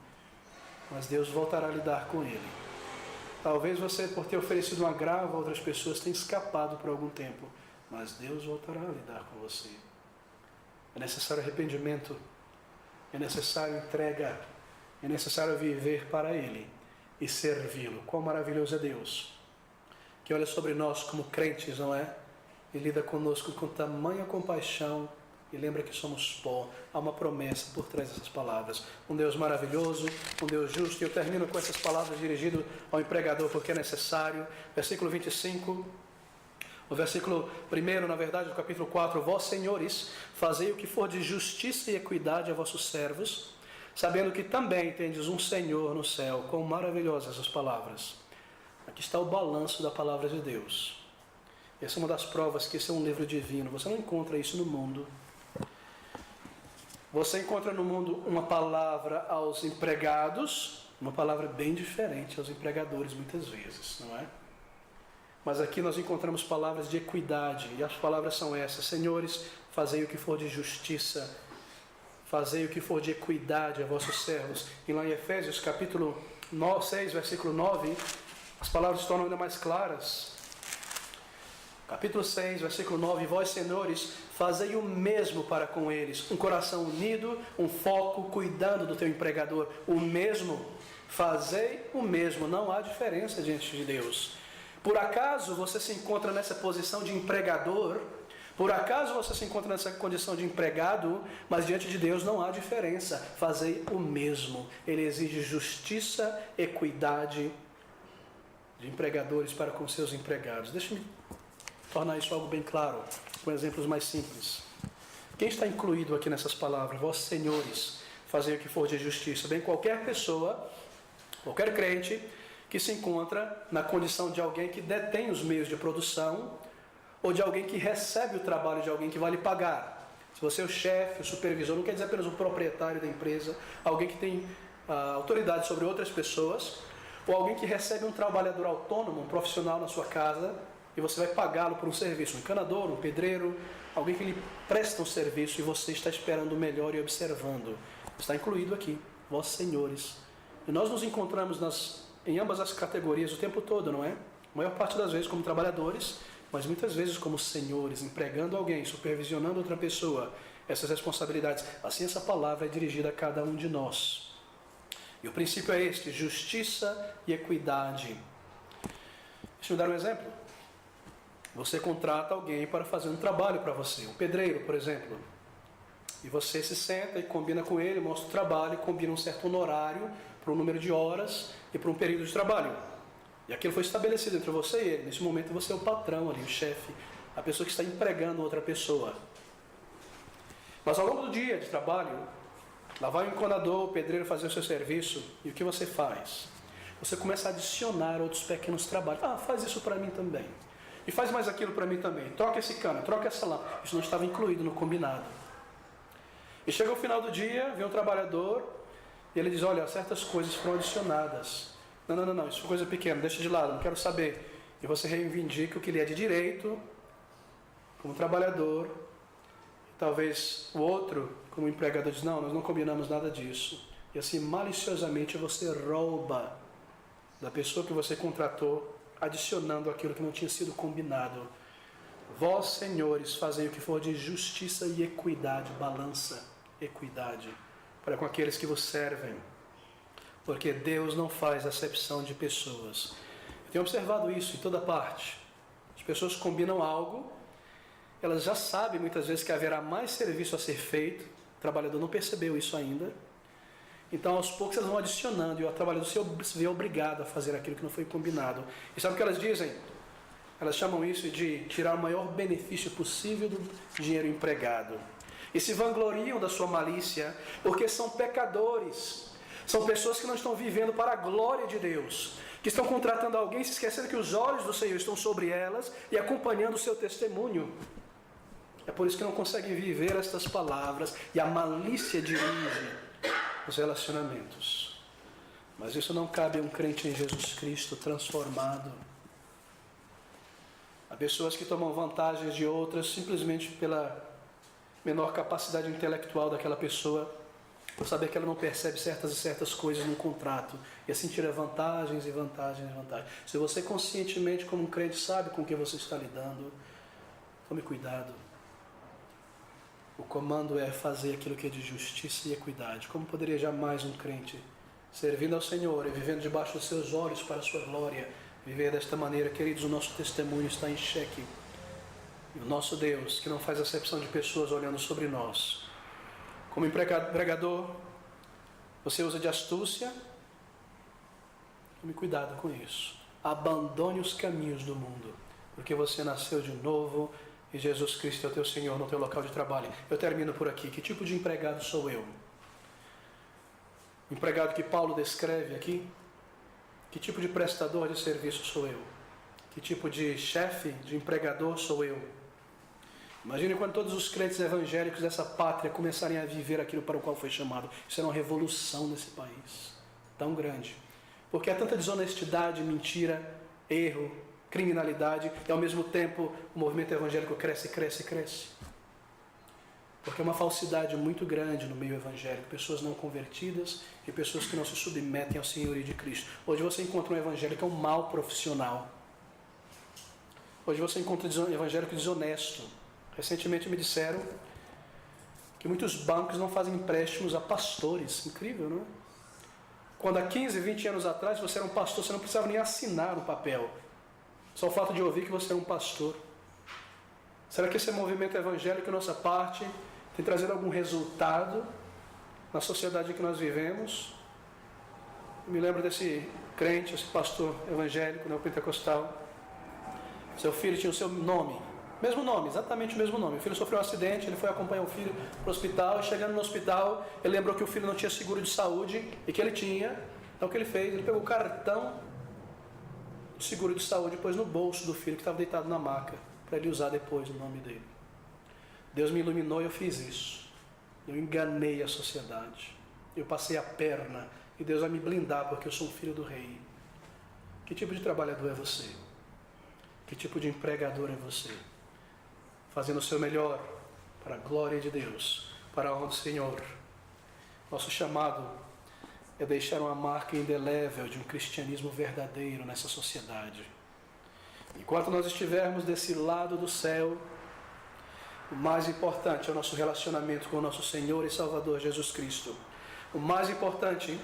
mas Deus voltará a lidar com ele. Talvez você, por ter oferecido um agravo a outras pessoas, tenha escapado por algum tempo, mas Deus voltará a lidar com você. É necessário arrependimento, é necessário entrega, é necessário viver para Ele e servi-lo. Quão maravilhoso é Deus, que olha sobre nós como crentes, não é? E lida conosco com tamanha compaixão, e lembra que somos pó. Há uma promessa por trás dessas palavras. Um Deus maravilhoso, um Deus justo. E eu termino com essas palavras dirigidas ao empregador, porque é necessário. Versículo 25, o versículo 1, na verdade, do capítulo 4. Vós, senhores, fazei o que for de justiça e equidade a vossos servos, sabendo que também tendes um Senhor no céu. Quão maravilhosas essas palavras. Aqui está o balanço da palavra de Deus. Essa é uma das provas que esse é um livro divino. Você não encontra isso no mundo. Você encontra no mundo uma palavra aos empregados, uma palavra bem diferente aos empregadores muitas vezes, não é? Mas aqui nós encontramos palavras de equidade, e as palavras são essas: senhores, fazei o que for de justiça, fazei o que for de equidade a vossos servos. E lá em Efésios capítulo 6, versículo 9, as palavras se tornam ainda mais claras. Capítulo 6, versículo 9: vós, senhores, fazei o mesmo para com eles, um coração unido, um foco, cuidando do teu empregador. O mesmo, fazei o mesmo, não há diferença diante de Deus. Por acaso você se encontra nessa posição de empregador? Por acaso você se encontra nessa condição de empregado? Mas diante de Deus não há diferença. Fazei o mesmo. Ele exige justiça, equidade de empregadores para com seus empregados. Deixa-me tornar isso algo bem claro, com exemplos mais simples. Quem está incluído aqui nessas palavras? Vós, senhores, fazei o que for de justiça. Bem, qualquer pessoa, qualquer crente que se encontra na condição de alguém que detém os meios de produção, ou de alguém que recebe o trabalho de alguém que vai lhe pagar. Se você é o chefe, o supervisor, não quer dizer apenas o proprietário da empresa, alguém que tem autoridade sobre outras pessoas, ou alguém que recebe um trabalhador autônomo, um profissional na sua casa, e você vai pagá-lo por um serviço, um encanador, um pedreiro, alguém que lhe presta um serviço e você está esperando o melhor e observando. Está incluído aqui, vós, senhores. E nós nos encontramos em ambas as categorias o tempo todo, não é? A maior parte das vezes como trabalhadores, mas muitas vezes como senhores, empregando alguém, supervisionando outra pessoa, essas responsabilidades. Assim essa palavra é dirigida a cada um de nós. E o princípio é este: justiça e equidade. Deixa eu dar um exemplo. Você contrata alguém para fazer um trabalho para você, um pedreiro, por exemplo. E você se senta e combina com ele, mostra o trabalho, combina um certo honorário para um número de horas e para um período de trabalho. E aquilo foi estabelecido entre você e ele. Nesse momento você é o patrão ali, o chefe, a pessoa que está empregando outra pessoa. Mas ao longo do dia de trabalho, lá vai o encanador, o pedreiro fazer o seu serviço. E o que você faz? Você começa a adicionar outros pequenos trabalhos. Faz isso para mim também. E faz mais aquilo para mim também. Troca esse cano, troca essa lâmpada. Isso não estava incluído no combinado. E chega o final do dia, vem um trabalhador e ele diz, olha, certas coisas foram adicionadas. Não, isso é coisa pequena, deixa de lado, não quero saber. E você reivindica o que lhe é de direito, como trabalhador. Talvez o outro, como empregador, diz, não, nós não combinamos nada disso. E assim, maliciosamente, você rouba da pessoa que você contratou, adicionando aquilo que não tinha sido combinado. Vós, senhores, fazem o que for de justiça e equidade, balança, equidade, para com aqueles que vos servem. Porque Deus não faz acepção de pessoas. Eu tenho observado isso em toda parte. As pessoas combinam algo, elas já sabem muitas vezes que haverá mais serviço a ser feito, o trabalhador não percebeu isso ainda, então aos poucos elas vão adicionando e o trabalhador se vê obrigado a fazer aquilo que não foi combinado. E sabe o que elas dizem? Elas chamam isso de tirar o maior benefício possível do dinheiro empregado. E se vangloriam da sua malícia, porque são pecadores. São pessoas que não estão vivendo para a glória de Deus, que estão contratando alguém, se esquecendo que os olhos do Senhor estão sobre elas e acompanhando o seu testemunho. É por isso que não conseguem viver estas palavras e a malícia dirige os relacionamentos. Mas isso não cabe a um crente em Jesus Cristo transformado. Há pessoas que tomam vantagens de outras simplesmente pela menor capacidade intelectual daquela pessoa, por saber que ela não percebe certas e certas coisas no contrato, e assim tira vantagens e vantagens e vantagens. Se você conscientemente, como um crente, sabe com o que você está lidando, tome cuidado. O comando é fazer aquilo que é de justiça e equidade. Como poderia jamais um crente, servindo ao Senhor e vivendo debaixo dos seus olhos para a sua glória, viver desta maneira? Queridos, o nosso testemunho está em xeque. E o nosso Deus, que não faz acepção de pessoas olhando sobre nós. Como empregador, você usa de astúcia? Tome cuidado com isso. Abandone os caminhos do mundo, porque você nasceu de novo e Jesus Cristo é o teu Senhor no teu local de trabalho. Eu termino por aqui. Que tipo de empregado sou eu? O empregado que Paulo descreve aqui? Que tipo de prestador de serviço sou eu? Que tipo de chefe, de empregador sou eu? Imagine quando todos os crentes evangélicos dessa pátria começarem a viver aquilo para o qual foi chamado. Isso era uma revolução nesse país, tão grande. Porque há tanta desonestidade, mentira, erro, criminalidade, e ao mesmo tempo o movimento evangélico cresce, cresce, cresce. Porque é uma falsidade muito grande no meio evangélico, pessoas não convertidas e pessoas que não se submetem ao senhorio de Cristo. Hoje você encontra um evangélico que é um mau profissional. Hoje você encontra um evangélico desonesto. Recentemente me disseram que muitos bancos não fazem empréstimos a pastores. Incrível, não é? Quando há 15, 20 anos atrás você era um pastor, você não precisava nem assinar um papel. Só o fato de ouvir que você é um pastor. Será que esse movimento evangélico, nossa parte, tem trazido algum resultado na sociedade em que nós vivemos? Eu me lembro desse crente, esse pastor evangélico, neopentecostal. Seu filho tinha o seu nome, mesmo nome, exatamente o mesmo nome. O filho sofreu um acidente, ele foi acompanhar o filho para o hospital, e chegando no hospital, ele lembrou que o filho não tinha seguro de saúde e que ele tinha. Então o que ele fez? Ele pegou o cartão de seguro de saúde e pôs no bolso do filho que estava deitado na maca, para ele usar depois o nome dele. Deus me iluminou e eu fiz isso. Eu enganei a sociedade. Eu passei a perna e Deus vai me blindar porque eu sou um filho do rei. Que tipo de trabalhador é você? Que tipo de empregador é você? Fazendo o seu melhor para a glória de Deus, para a honra do Senhor. Nosso chamado é deixar uma marca indelével de um cristianismo verdadeiro nessa sociedade. Enquanto nós estivermos desse lado do céu, o mais importante é o nosso relacionamento com o nosso Senhor e Salvador Jesus Cristo. O mais importante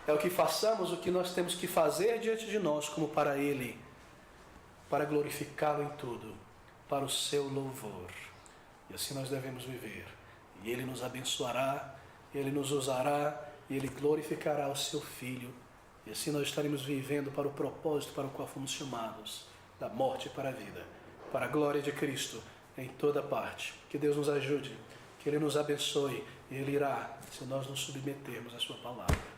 é o que façamos, o que nós temos que fazer diante de nós, como para Ele, para glorificá-lo em tudo, para o seu louvor. E assim nós devemos viver. E Ele nos abençoará, Ele nos usará, e Ele glorificará o seu Filho. E assim nós estaremos vivendo para o propósito para o qual fomos chamados, da morte para a vida, para a glória de Cristo em toda parte. Que Deus nos ajude, que Ele nos abençoe, e Ele irá, se nós nos submetermos à sua palavra.